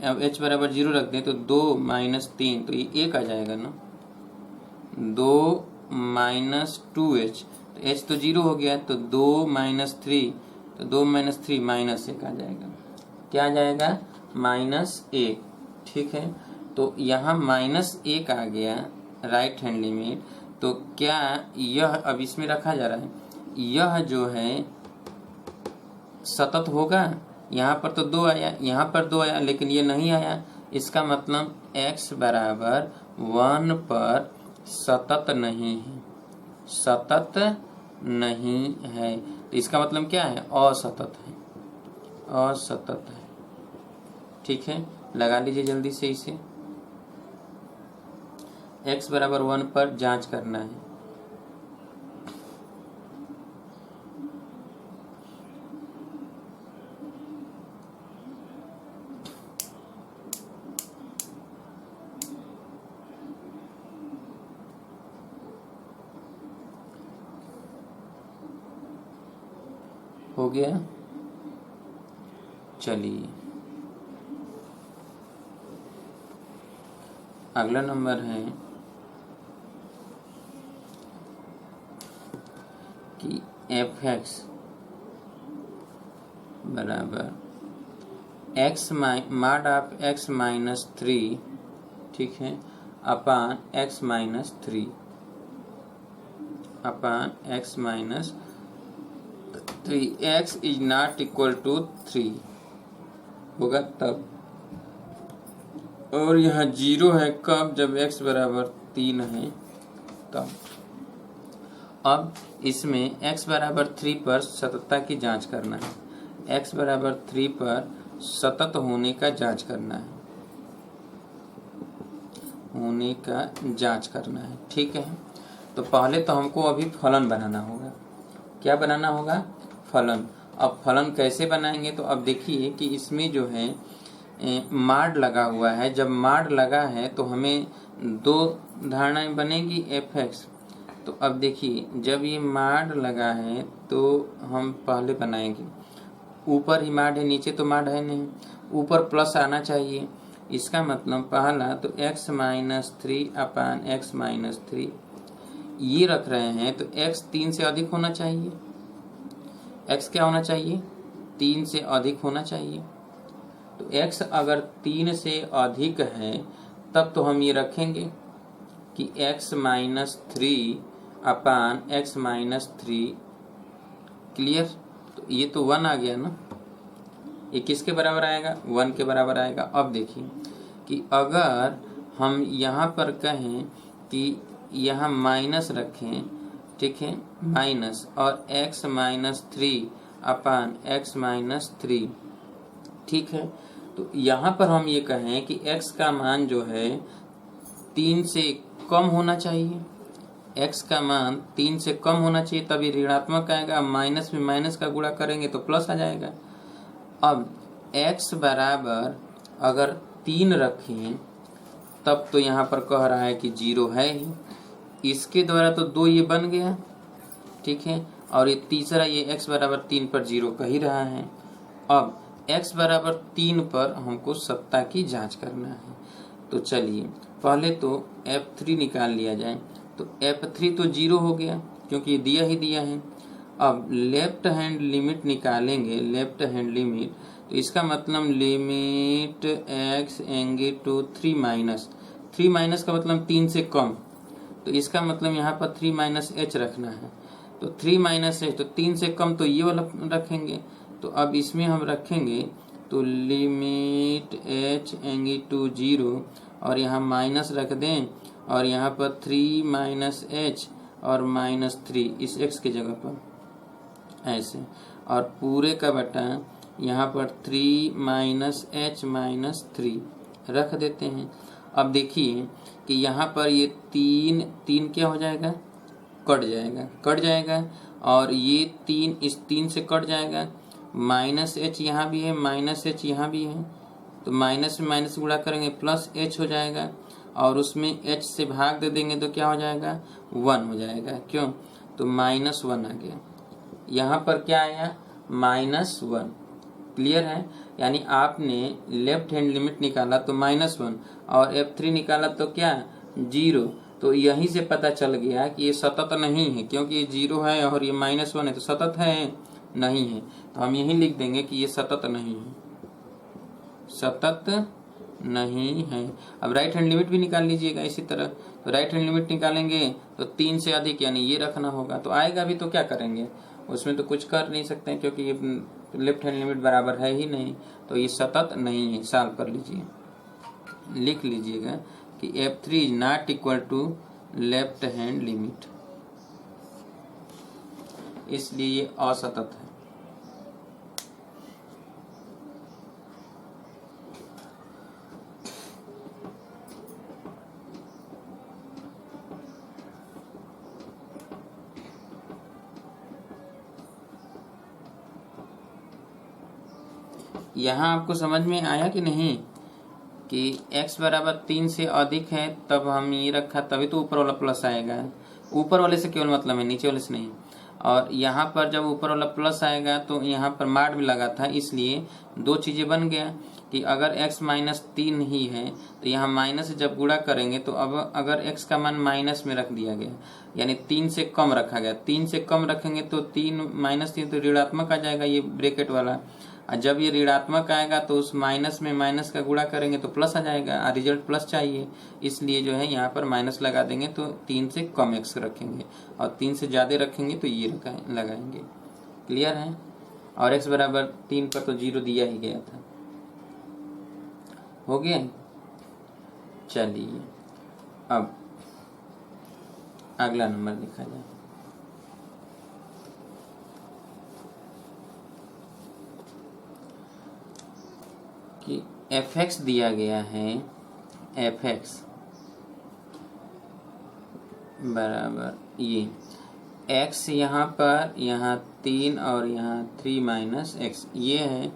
अब h बराबर 0 रख दें, तो 2 माइनस 3, तो ये 1 आ जाएगा ना। 2 -2h, तो h तो 0 हो गया, तो 2 - 3, तो 2 - 3 -1 आ जाएगा। क्या आ जाएगा? -1। ठीक है, तो यहाँ -1 आ गया राइट हैंड लिमिट। तो क्या यह अब इसमें रखा जा रहा है, यह जो है सतत होगा? यहाँ पर तो 2 आया, यहाँ पर 2 आया, लेकिन ये नहीं आया। इसका मतलब x बराबर 1 पर सतत नहीं है, सतत नहीं है। तो इसका मतलब क्या है? असतत है, असतत है। ठीक है, लगा लीजिए जल्दी से इसे। x बराबर 1 पर जांच करना है। हो गया? चलिए अगला नंबर है कि f(x) बराबर x mod ऑफ x - 3, ठीक है, upon x - 3 upon x - 3, x is not equal to 3 होगा तब। और यह 0 है कब? जब x बराबर 3 है तब। अब इसमें x बराबर 3 पर सततता की जांच करना है। x बराबर 3 पर सतत होने का जांच करना है, होने का जांच करना है। ठीक है, तो पहले तो हमको अभी फलन बनाना होगा। क्या बनाना होगा? फलन। अब फलन कैसे बनाएंगे? तो अब देखिए कि इसमें जो है माड लगा हुआ है। जब माड लगा है तो हमें दो धारणाएं बनेगी f(x). तो अब देखिए जब ये माड लगा है तो हम पहले बनाएंगे, ऊपर ही माड है, नीचे तो माड है नहीं, ऊपर प्लस आना चाहिए। इसका मतलब पहला तो x - 3 अपान x - 3 ये रख रहे हैं, तो x 3 से अधिक होना चाहिए। x क्या होना चाहिए? 3 से अधिक होना चाहिए। तो x अगर 3 से अधिक है तब तो हम ये रखेंगे कि x - 3 अपान x - 3। क्लियर? तो ये तो 1 आ गया ना, ये किसके बराबर आएगा? 1 के बराबर आएगा। अब देखिए कि अगर हम यहाँ पर कहें कि यहाँ माइनस रखें, ठीक है, माइनस और x - 3 अपान x - 3, ठीक है, तो यहाँ पर हम ये कहें कि x का मान जो है 3 से कम होना चाहिए। x का मान 3 से कम होना चाहिए, तभी ऋणात्मक आएगा। माइनस में माइनस का गुणा करेंगे तो प्लस आ जाएगा। अब x बराबर अगर 3 रखें तब तो यहाँ पर कह रहा है कि 0 है ही, इसके द्वारा तो 2 ये बन गया, ठीक है, और ये तीसरा ये x बराबर 3 पर 0 कह ही रहा है। अब x बराबर 3 पर हमको सत्ता की जांच करना है। तो चलिए पहले तो f3 निकाल लिया जाए। तो f3 तो 0 हो गया क्योंकि ये दिया ही दिया है। अब लेफ्ट हैंड लिमिट निकालेंगे, लेफ्ट हैंड लिमिट, तो इसका मतलब लिमिट x एंगे टू 3 माइनस, 3 माइनस का मतलब 3 से कम, तो इसका मतलब यहाँ पर 3 - h रखना है। तो 3 - h तो 3 से कम, तो ये वाला रखेंगे। तो अब इसमें हम रखेंगे तो लिमिट h एंगे टू 0 और यहाँ माइनस रख दें और यहाँ पर 3 - h और -3 इस x की जगह पर ऐसे, और पूरे का बटा यहाँ पर 3 - h - 3 रख देते हैं। अब देखिए कि यहाँ पर ये 3 क्या हो जाएगा? कट जाएगा, कट जाएगा, और ये 3 इस 3 से कट जाएगा। -h यहाँ भी है, -h यहाँ भी है, तो माइनस में माइनस गुणा करेंगे प्लस h हो जाएगा, और उसमें h से भाग दे देंगे तो क्या हो जाएगा? 1 हो जाएगा। क्यों? तो -1 आ गया। यहाँ पर क्या आया? -1। क्लियर है? यानी आपने लेफ्ट हैंड लिमिट निकाला तो -1 और f3 निकाला तो क्या? 0। तो यहीं से पता चल गया कि ये सतत नहीं है, क्योंकि ये 0 है और ये -1 है, तो सतत है नहीं है। तो हम यही लिख देंगे कि ये सतत नहीं है, सतत नहीं है। अब राइट हैंड लिमिट भी निकाल लीजिएगा इसी तरह। तो राइट हैंड लिमिट निकालेंगे तो 3 से अधिक यानी ये रखना होगा, तो आएगा भी तो क्या करेंगे, उसमें तो कुछ कर नहीं सकते हैं क्योंकि ये लेफ्ट हैंड लिमिट बराबर है ही नहीं, तो ये सतत नहीं है। सॉल्व कर लीजिए, लिख लीजिएगा कि F3 is not equal to left hand limit, इसलिए ये असतत है। यहाँ आपको समझ में आया कि नहीं कि x बराबर 3 से अधिक है, तब हम ये रखा तभी तो ऊपर वाला प्लस आएगा। ऊपर वाले से केवल मतलब है, नीचे वाले से नहीं। और यहाँ पर जब ऊपर वाला प्लस आएगा तो यहाँ पर मार्ड भी लगा था, इसलिए दो चीज़ें बन गया कि अगर x -3 ही है तो यहाँ माइनस से जब गुणा करेंगे तो अब अगर x का मान माइनस में रख दिया गया यानी 3 से कम रखा गया, 3 से कम रखेंगे तो 3 -3 तो ऋणात्मक आ जाएगा ये ब्रैकेट वाला, और जब ये ऋणात्मक आएगा तो उस माइनस में माइनस का गुणा करेंगे तो प्लस आ जाएगा, और रिजल्ट प्लस चाहिए, इसलिए जो है यहाँ पर माइनस लगा देंगे। तो 3 से कम x रखेंगे और 3 से ज़्यादा रखेंगे तो ये लगाएंगे। क्लियर है? और x बराबर 3 पर तो 0 दिया ही गया था। हो गया? चलिए अब अगला नंबर देखा जाए। कि fx दिया गया है, fx बराबर ये x यहाँ पर, यहाँ 3 और यहाँ 3 - x, ये है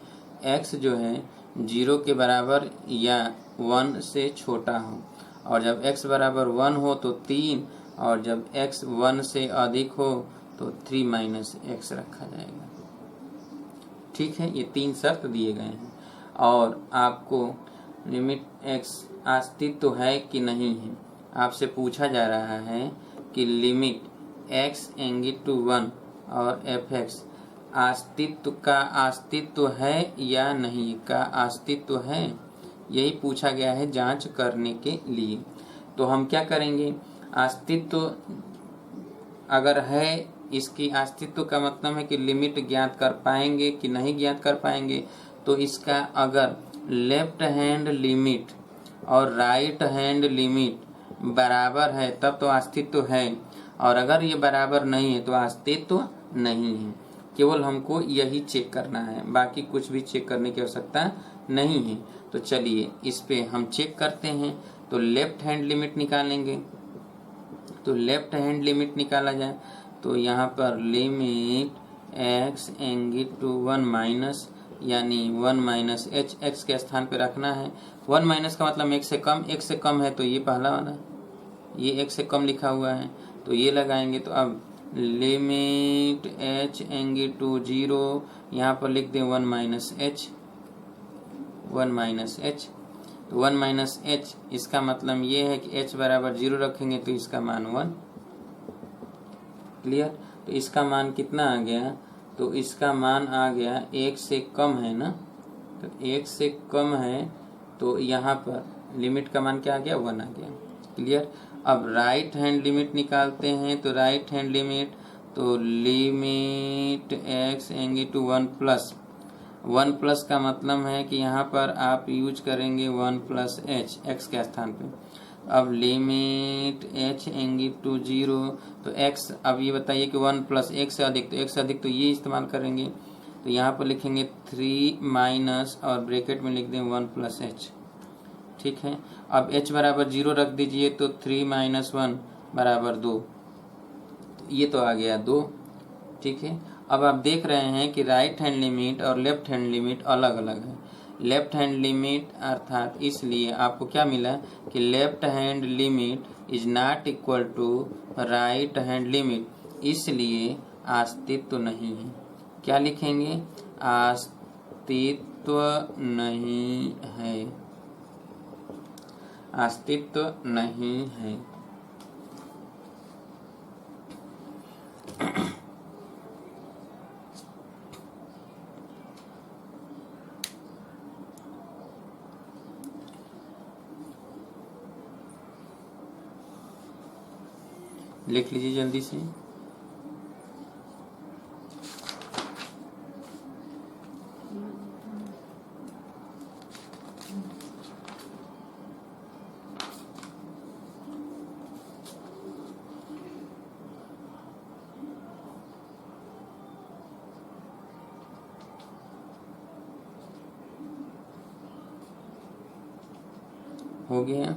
x जो है 0 के बराबर या 1 से छोटा हो, और जब x बराबर 1 हो तो 3, और जब x 1 से अधिक हो तो 3 - x रखा जाएगा। ठीक है, ये 3 शर्त दिए गए हैं। और आपको लिमिट x अस्तित्व है कि नहीं है, आपसे पूछा जा रहा है कि लिमिट x एंगिट टू 1 और fx अस्तित्व का अस्तित्व है या नहीं, का अस्तित्व है, यही पूछा गया है जांच करने के लिए। तो हम क्या करेंगे, अस्तित्व अगर है, इसकी अस्तित्व का मतलब है कि लिमिट ज्ञात कर पाएंगे कि नहीं ज्ञात कर पाएंगे। तो इसका अगर लेफ्ट हैंड लिमिट और राइट हैंड लिमिट बराबर है तब तो अस्तित्व है, और अगर ये बराबर नहीं है तो अस्तित्व नहीं है। केवल हमको यही चेक करना है, बाकी कुछ भी चेक करने की आवश्यकता नहीं है। तो चलिए इस पे हम चेक करते हैं। तो लेफ्ट हैंड लिमिट निकालेंगे, तो लेफ्ट हैंड लिमिट निकाला जाए तो यहाँ पर लिमिट x एंगिट टू 1 माइनस यानी 1 - h, x के स्थान पे रखना है। 1 माइनस का मतलब x से कम, x से कम है तो ये पहला वाला, ये x से कम लिखा हुआ है तो ये लगाएंगे। तो अब लिमिट h एंगिट टू 0, यहाँ पर लिख दें 1 - h, 1 - h। तो 1 - h इसका मतलब ये है कि h बराबर 0 रखेंगे तो इसका मान 1। क्लियर? तो इसका मान कितना आ गया, तो इसका मान आ गया 1 से कम है ना, तो 1 से कम है तो यहाँ पर लिमिट का मान क्या आ गया, 1 आ गया। क्लियर? अब राइट हैंड लिमिट निकालते हैं। तो राइट हैंड लिमिट, तो लिमिट x एंगिट टू 1 प्लस, 1 प्लस का मतलब है कि यहाँ पर आप यूज करेंगे 1 + h, x के स्थान पे। अब लिमिट h एंगिट टू 0, तो x, अब ये बताइए कि 1 + x से अधिक, तो x से अधिक तो ये इस्तेमाल करेंगे। तो यहाँ पर लिखेंगे 3 माइनस और ब्रैकेट में लिख दें 1 + h। ठीक है, अब h बराबर 0 रख दीजिए तो 3 - 1 बराबर 2, ये तो आ गया 2। ठीक है, अब आप देख रहे हैं कि राइट हैंड लिमिट और लेफ्ट हैंड लिमिट अलग अलग है। लेफ्ट हैंड लिमिट अर्थात इसलिए आपको क्या मिला कि left hand limit is not equal to right hand limit, इसलिए अस्तित्व नहीं है। क्या लिखेंगे, अस्तित्व नहीं है, अस्तित्व नहीं है। लिख लीजिए जल्दी से। हो गया।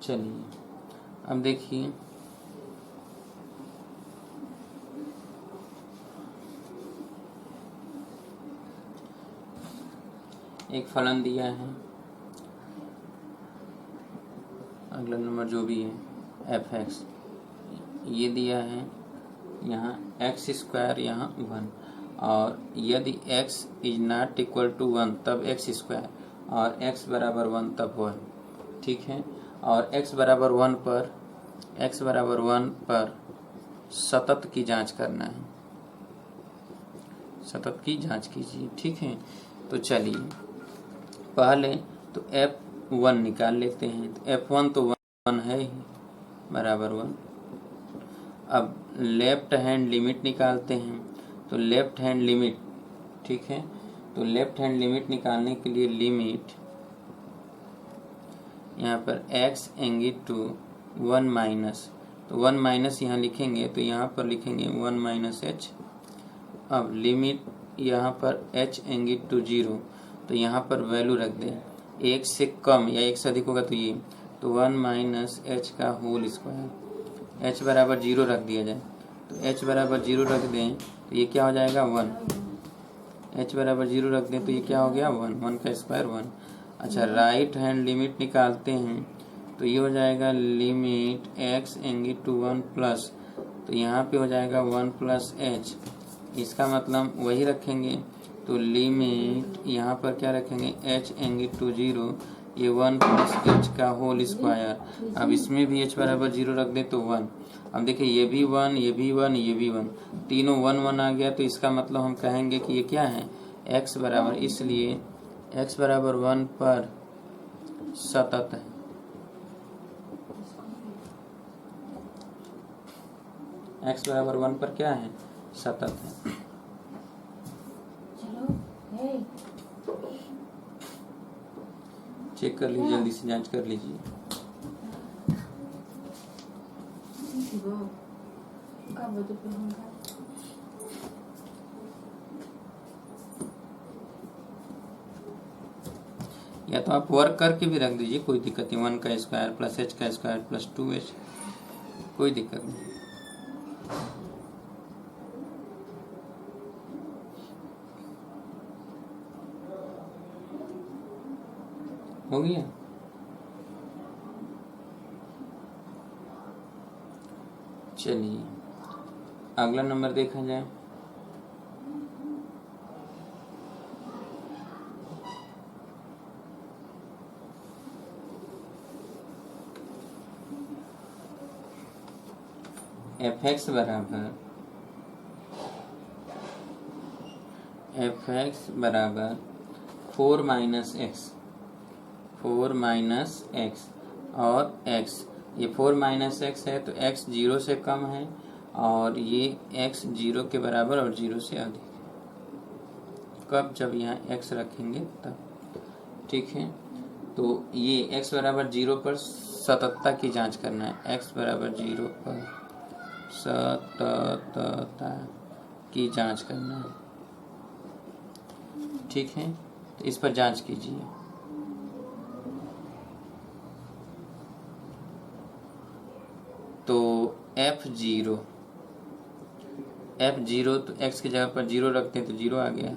चलिए अब देखिए, एक फलन दिया है, अगला नंबर जो भी है एफ एक्स, ये दिया है यहाँ एक्स स्क्वायर यहाँ 1, और यदि x is not equal to 1 तब एक्स स्क्वायर, और x बराबर 1 तब 1। ठीक है, और x बराबर 1 पर सतत की जांच करना है, सतत की जांच कीजिए। ठीक है, तो चलिए पहले तो f1 निकाल लेते हैं। तो f1 तो 1 है ही, बराबर 1। अब लेफ्ट हैंड लिमिट निकालते हैं। तो लेफ्ट हैंड लिमिट, ठीक है, तो लेफ्ट हैंड लिमिट निकालने के लिए लिमिट यहाँ पर x एंगी टू 1 माइनस, तो 1 माइनस यहाँ लिखेंगे, तो यहाँ पर लिखेंगे 1 माइनस h। अब लिमिट यहाँ पर h एंगी टू 0, तो यहाँ पर वैल्यू रख दें, 1 से कम या 1 से अधिक होगा तो ये, तो 1 माइनस h का होल स्क्वायर, h बराबर 0 रख दिया जाए। तो h बराबर 0 रख दें तो ये क्या हो जाएगा 1। h बराबर 0 रख दें तो ये क्या हो गया 1 का स्क्वायर 1। अच्छा, राइट हैंड लिमिट निकालते हैं। तो ये हो जाएगा लिमिट x एंगी टू 1 प्लस, तो यहाँ पे हो जाएगा 1 प्लस h, इसका मतलब वही रखेंगे। तो लिमिट यहाँ पर क्या रखेंगे h एंगी टू 0, ये 1 प्लस h का होल स्क्वायर। अब इसमें भी h बराबर 0 रख दे तो 1। अब देखिए ये भी 1, ये भी 1, ये भी 1, तीनों 1 1 आ गया, तो इसका मतलब हम कहेंगे कि ये क्या है x बराबर, इसलिए x बराबर 1 पर सतत है। x बराबर 1 पर क्या है, सतत है। चेक कर लीजिए, जल्दी से जांच कर लीजिए। या तो आप वर्क करके भी रख दीजिए, कोई दिक्कत नहीं। 1 का स्क्वायर प्लस h का स्क्वायर प्लस 2h, कोई दिक्कत नहीं। हो गया। चलिए अगला नंबर देखा जाए। एफ एक्स बराबर 4 माइनस एक्स, 4 माइनस एक्स और x, ये 4 माइनस एक्स है तो x 0 से कम है, और ये x 0 के बराबर और 0 से अधिक। कब, जब यहाँ x रखेंगे तब। ठीक है, तो ये x बराबर 0 पर सततता की जांच करना है। x बराबर 0 पर सततता की जांच करना है। ठीक है, तो इस पर जांच कीजिए। तो f0 तो x की जगह पर 0 रखते हैं तो 0 आ गया।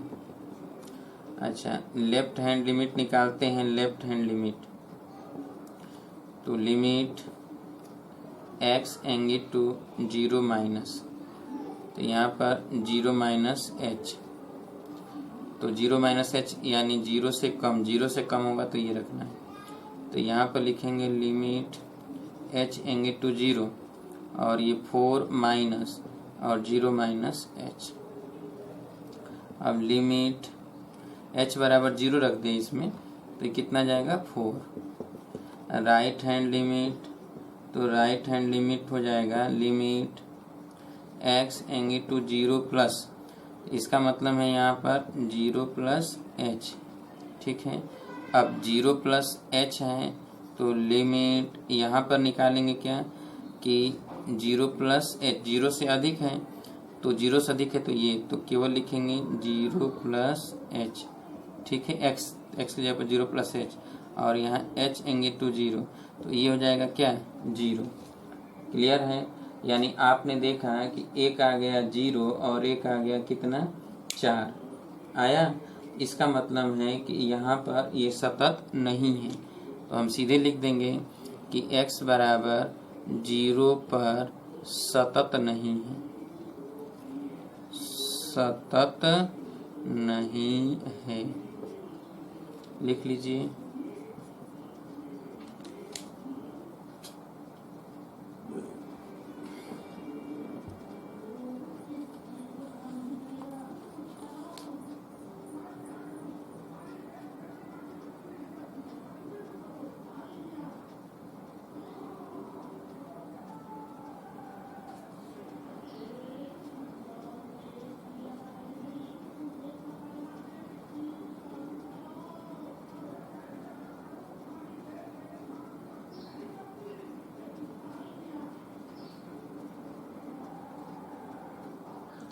अच्छा, लेफ्ट हैंड लिमिट निकालते हैं। लेफ्ट हैंड लिमिट, तो लिमिट x एंगी टू 0 माइनस, तो यहाँ पर 0 माइनस h, तो 0 माइनस h यानी 0 से कम, 0 से कम होगा तो ये रखना है। तो यहाँ पर लिखेंगे लिमिट h एंगे टू 0 और ये 4 माइनस और 0 माइनस h। अब लिमिट h बराबर 0 रख दें इसमें, तो कितना जाएगा 4। राइट हैंड लिमिट, तो राइट हैंड लिमिट हो जाएगा लिमिट x एंगे टू 0 प्लस, इसका मतलब है यहाँ पर 0 प्लस h। ठीक है, अब 0 प्लस h है तो लिमिट यहाँ पर निकालेंगे क्या कि 0 प्लस h 0 से अधिक है, तो 0 से अधिक है तो ये, तो केवल लिखेंगे 0 प्लस h। ठीक है, x की जगह पर 0 प्लस h और यहाँ h एंगे टू 0, तो ये हो जाएगा क्या 0। क्लियर है, यानी आपने देखा कि एक आ गया 0 और एक आ गया कितना 4 आया। इसका मतलब है कि यहाँ पर ये सतत नहीं है, तो हम सीधे लिख देंगे कि x बराबर 0 पर सतत नहीं है, सतत नहीं है। लिख लीजिए।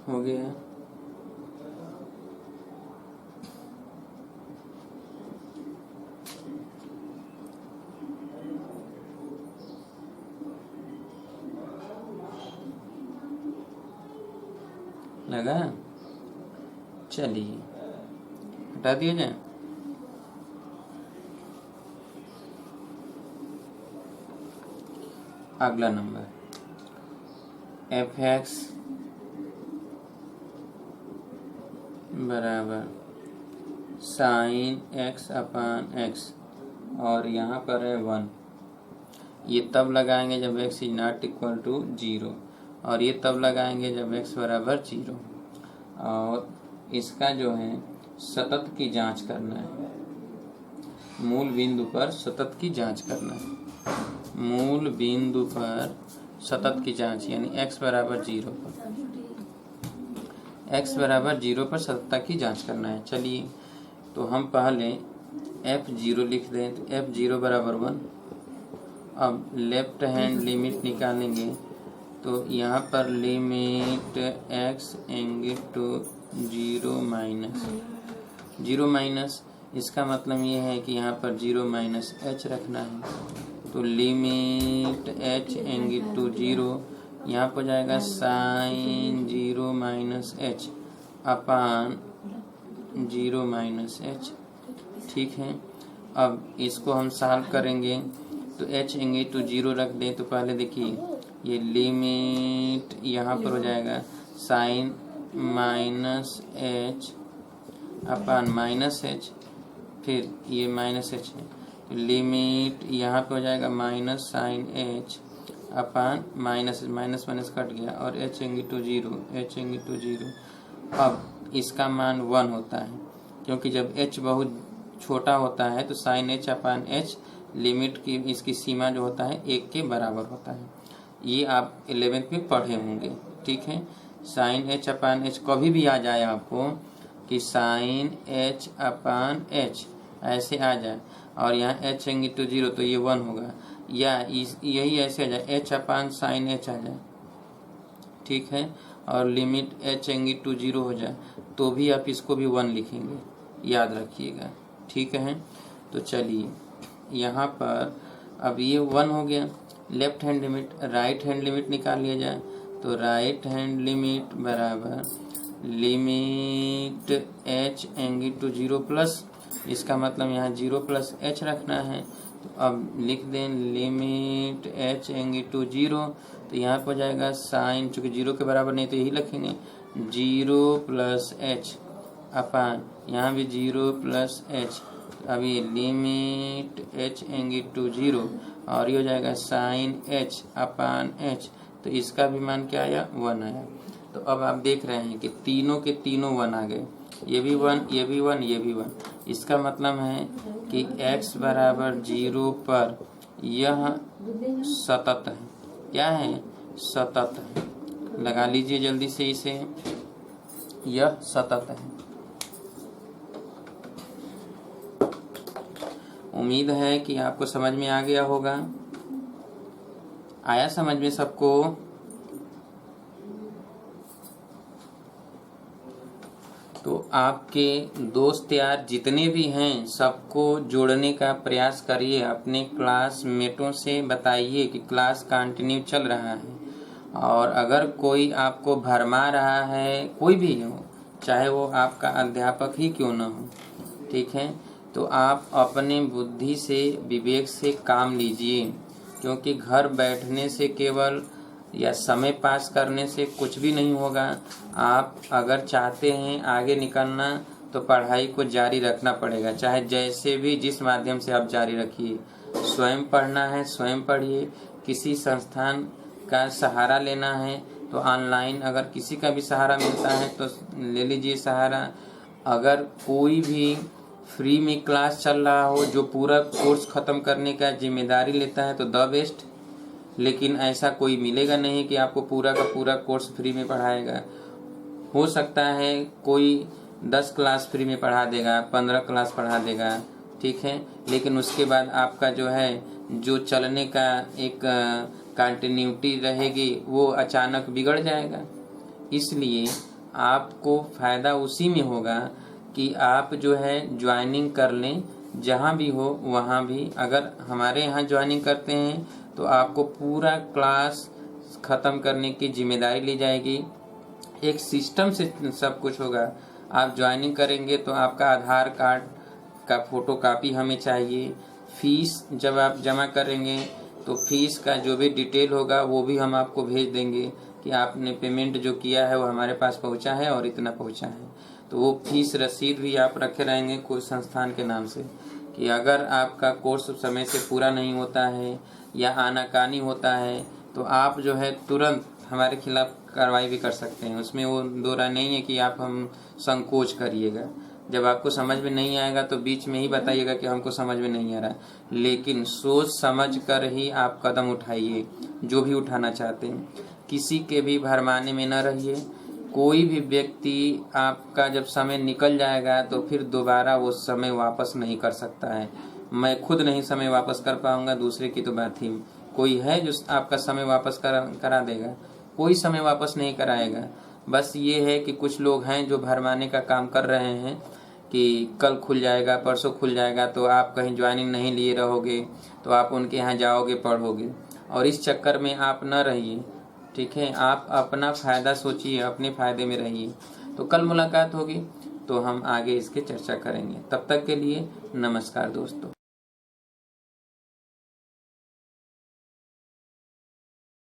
हो गया। लगा? चलिए हटा दिया जाए। अगला नंबर f(x) बराबर साइन x अपान x और यहाँ पर है 1। ये तब लगाएंगे जब x is not equal to 0 और ये तब लगाएंगे जब x बराबर 0। और इसका जो है सतत की जांच करना है, मूल बिंदु पर सतत की जांच करना है, मूल बिंदु पर सतत की जांच, यानी x बराबर 0 पर, x बराबर 0 पर सततता की जांच करना है। चलिए, तो हम पहले f0 लिख दें, तो f0 बराबर 1। अब लेफ्ट हैंड लिमिट निकालेंगे, तो यहाँ पर लिमिट x एंगे टू 0 माइनस, इसका मतलब ये है कि यहाँ पर 0 माइनस h रखना है। तो लिमिट h एंगे टू 0 यहाँ पर जाएगा साइन 0 माइनस h अपान 0 माइनस h। ठीक है, अब इसको हम सॉल्व करेंगे, तो h एंगे टू 0 रख दें, तो पहले देखिए ये लिमिट यहाँ पर हो जाएगा sine minus h upon minus h, फिर ये माइनस h है, तो लिमिट यहाँ पे हो जाएगा minus sine h upon minus minus cut गया और h एंगे टू 0। अब इसका मान 1 होता है, क्योंकि जब h बहुत छोटा होता है तो साइन h अपान h लिमिट की इसकी सीमा जो होता है 1 के बराबर होता है। ये आप 11th में पढ़े होंगे। ठीक है, साइन h अपान h कभी भी आ जाए आपको कि साइन h अपान h ऐसे आ जाए और यहाँ h एंगे टू 0 तो ये 1 होगा, या यही ऐसे आ जाए h अपान साइन h आ जाए। ठीक है, और लिमिट h एंगे टू 0 हो जाए तो भी आप इसको भी 1 लिखेंगे, याद रखिएगा। ठीक है, तो चलिए यहाँ पर अब ये 1 हो गया। Left hand limit, right hand limit निकाल लिया जाए, तो राइट हैंड लिमिट बराबर लिमिट h एंगे टू 0 प्लस, इसका मतलब यहाँ 0 प्लस h रखना है, तो अब लिख दें लिमिट h एंगे टू 0, तो यहाँ पर जाएगा साइन, चूँकि 0 के बराबर नहीं तो यही लिखेंगे 0 प्लस h अपान यहाँ भी 0 प्लस h, अब ये लिमिट h एंगी टू 0 और ये हो जाएगा साइन h अपान h, तो इसका भी मान क्या आया 1 आया। तो अब आप देख रहे हैं कि तीनों के तीनों 1 आ गए, ये भी 1, ये भी 1, ये भी 1। इसका मतलब है कि x बराबर 0 पर यह सतत है। क्या है? सतत है। लगा लीजिए जल्दी से इसे, यह सतत है। उम्मीद है कि आपको समझ में आ गया होगा। आया समझ में सबको? तो आपके दोस्त यार जितने भी हैं सबको जोड़ने का प्रयास करिए, अपने क्लासमेटों से बताइए कि क्लास कंटिन्यू चल रहा है। और अगर कोई आपको भरमा रहा है, कोई भी हो, चाहे वो आपका अध्यापक ही क्यों ना हो, ठीक है, तो आप अपने बुद्धि से विवेक से काम लीजिए, क्योंकि घर बैठने से केवल या समय पास करने से कुछ भी नहीं होगा। आप अगर चाहते हैं आगे निकलना तो पढ़ाई को जारी रखना पड़ेगा, चाहे जैसे भी जिस माध्यम से आप जारी रखिए। स्वयं पढ़ना है स्वयं पढ़िए, किसी संस्थान का सहारा लेना है तो ऑनलाइन अगर किसी का भी सहारा मिलता है तो ले लीजिए सहारा। अगर कोई भी फ्री में क्लास चल रहा हो जो पूरा कोर्स ख़त्म करने का जिम्मेदारी लेता है तो द बेस्ट, लेकिन ऐसा कोई मिलेगा नहीं कि आपको पूरा का पूरा कोर्स फ्री में पढ़ाएगा। हो सकता है कोई 10 क्लास फ्री में पढ़ा देगा, 15 क्लास पढ़ा देगा, ठीक है, लेकिन उसके बाद आपका जो है जो चलने का एक कंटिन्यूटी रहेगी वो अचानक बिगड़ जाएगा। इसलिए आपको फ़ायदा उसी में होगा कि आप जो है ज्वाइनिंग कर लें, जहाँ भी हो वहाँ भी। अगर हमारे यहाँ ज्वाइनिंग करते हैं तो आपको पूरा क्लास ख़त्म करने की जिम्मेदारी ली जाएगी, एक सिस्टम से सब कुछ होगा। आप ज्वाइनिंग करेंगे तो आपका आधार कार्ड का फोटोकॉपी हमें चाहिए। फीस जब आप जमा करेंगे तो फीस का जो भी डिटेल होगा वो भी हम आपको भेज देंगे कि आपने पेमेंट जो किया है वो हमारे पास पहुंचा है और इतना पहुंचा है। तो वो फीस रसीद भी आप रखे रहेंगे कोई संस्थान के नाम से, कि अगर आपका कोर्स समय से पूरा नहीं होता है या आनाकानी होता है तो आप जो है तुरंत हमारे खिलाफ कार्रवाई भी कर सकते हैं। उसमें वो दो राय नहीं है कि आप हम संकोच करिएगा। जब आपको समझ में नहीं आएगा तो बीच में ही बताइएगा कि हमको समझ में नहीं आ रहा, लेकिन सोच समझ कर ही आप कदम उठाइए जो भी उठाना चाहते हैं। किसी के भी भरमाने में न रहिए। कोई भी व्यक्ति आपका जब समय निकल जाएगा तो फिर दोबारा वो समय वापस नहीं कर सकता है। मैं खुद नहीं समय वापस कर पाऊंगा, दूसरे की तो बात ही। कोई है जो आपका समय वापस करा देगा? कोई समय वापस नहीं कराएगा। बस ये है कि कुछ लोग हैं जो भरमाने का काम कर रहे हैं कि कल खुल जाएगा, परसों खुल जाएगा, तो आप कहीं ज्वाइनिंग नहीं लिए रहोगे तो आप उनके यहाँ जाओगे, पढ़ोगे, और इस चक्कर में आप न रहिए, ठीक है। आप अपना फ़ायदा सोचिए, अपने फ़ायदे में रहिए। तो कल मुलाकात होगी तो हम आगे इसके चर्चा करेंगे। तब तक के लिए नमस्कार दोस्तों।